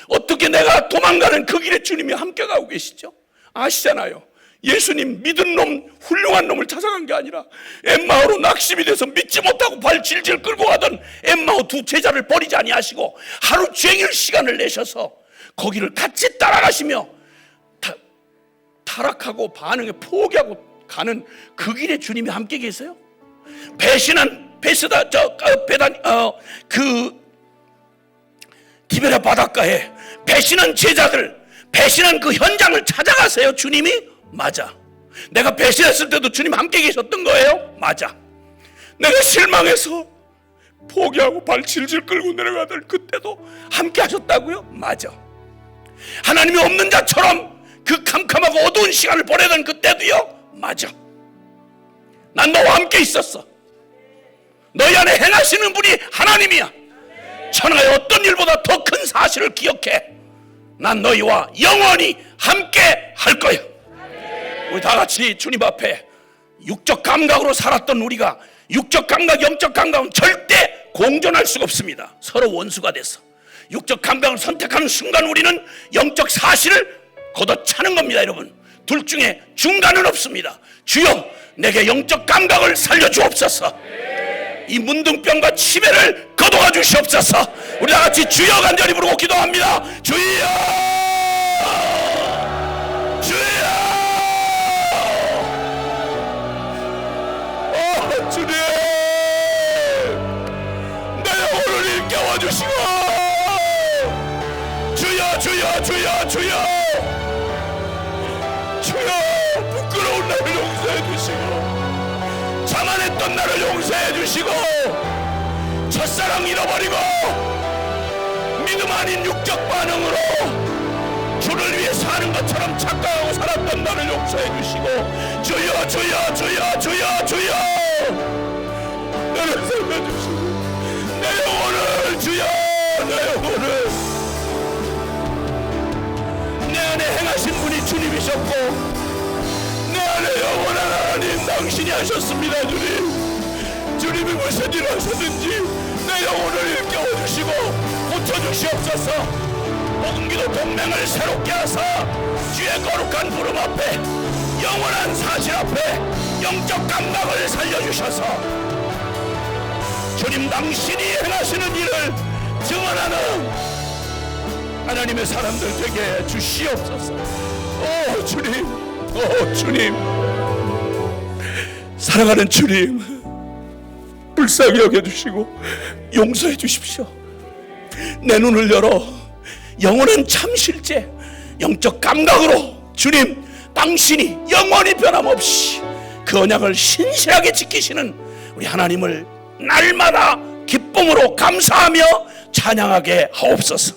어떻게 내가 도망가는 그 길에 주님이 함께 가고 계시죠? 아시잖아요. 예수님 믿은 놈, 훌륭한 놈을 찾아간 게 아니라 엠마오로 낙심이 돼서 믿지 못하고 발 질질 끌고 가던 엠마오 두 제자를 버리지 아니하시고 하루 종일 시간을 내셔서 거기를 같이 따라가시며 타락하고 반응에 포기하고 가는 그 길에 주님이 함께 계세요. 배신한 디베랴 바닷가에 배신한 제자들, 배신한 그 현장을 찾아가세요. 주님이 맞아. 내가 배신했을 때도 주님 함께 계셨던 거예요. 맞아. 내가 실망해서 포기하고 발 질질 끌고 내려가던 그때도 함께 하셨다고요? 맞아. 하나님이 없는 자처럼 그 캄캄하고 어두운 시간을 보내던 그때도요? 맞아. 난 너와 함께 있었어. 너희 안에 행하시는 분이 하나님이야. 천하의 어떤 일보다 더 큰 사실을 기억해. 난 너희와 영원히 함께 할 거야. 우리 다 같이 주님 앞에 육적 감각으로 살았던 우리가, 육적 감각, 영적 감각은 절대 공존할 수가 없습니다. 서로 원수가 돼서 육적 감각을 선택하는 순간 우리는 영적 사실을 걷어차는 겁니다. 여러분, 둘 중에 중간은 없습니다. 주여 내게 영적 감각을 살려주옵소서. 이 문둥병과 치매를 거둬가 주시옵소서. 우리 다 같이 주여 간절히 부르고 기도합니다. 주여, 주여. 주님, 내 영혼을 일깨워 주시고, 주여, 주여, 주여, 주여, 주여, 부끄러운 나를 용서해 주시고, 자만했던 나를 용서해 주시고, 첫사랑 잃어버리고 믿음 아닌 육적 반응으로 주를 위해 사는 것처럼 착각하고 살았던 나를 용서해 주시고, 주여, 주여, 주여, 주여, 주여, 나를 살려주시고, 내 영혼을, 주여, 내 영혼을, 내 안에 행하신 분이 주님이셨고 내 안에 영원한 하나님 당신이 하셨습니다. 주님, 주님이 무슨 일을 하셨는지 내 영혼을 일깨워 주시고 고쳐 주시옵소서. 복음기도 동맹을 새롭게 하사 주의 거룩한 부름 앞에, 영원한 사실 앞에 영적 감각을 살려주셔서 주님 당신이 행하시는 일을 증언하는 하나님의 사람들 되게 주시옵소서. 오 주님, 오 주님, 사랑하는 주님, 불쌍히 여겨주시고 용서해 주십시오. 내 눈을 열어 영원한 참 실제, 영적 감각으로 주님 당신이 영원히 변함없이 그 언약을 신실하게 지키시는 우리 하나님을 날마다 기쁨으로 감사하며 찬양하게 하옵소서.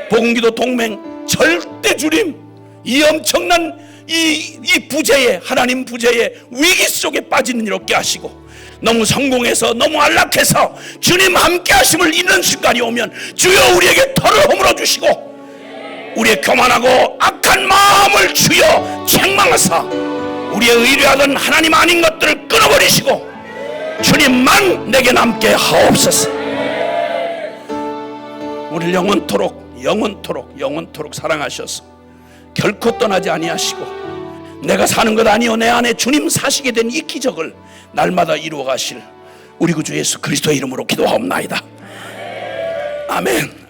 복음기도 동맹 절대 주님, 이 엄청난 이 부재에, 하나님 부재에 위기 속에 빠지는 일 없게 하시고, 너무 성공해서 너무 안락해서 주님 함께 하심을 잃는 순간이 오면 주여 우리에게 털을 허물어 주시고, 우리의 교만하고 악한 마음을 주여 책망하사 우리의 의뢰하던 하나님 아닌 것들을 끊어버리시고 주님만 내게 남게 하옵소서. 우리를 영원토록 사랑하셔서 결코 떠나지 아니하시고 내가 사는 것 아니요 내 안에 주님 사시게 된 이 기적을 날마다 이루어 가실 우리 구주 예수 그리스도의 이름으로 기도하옵나이다. 아멘.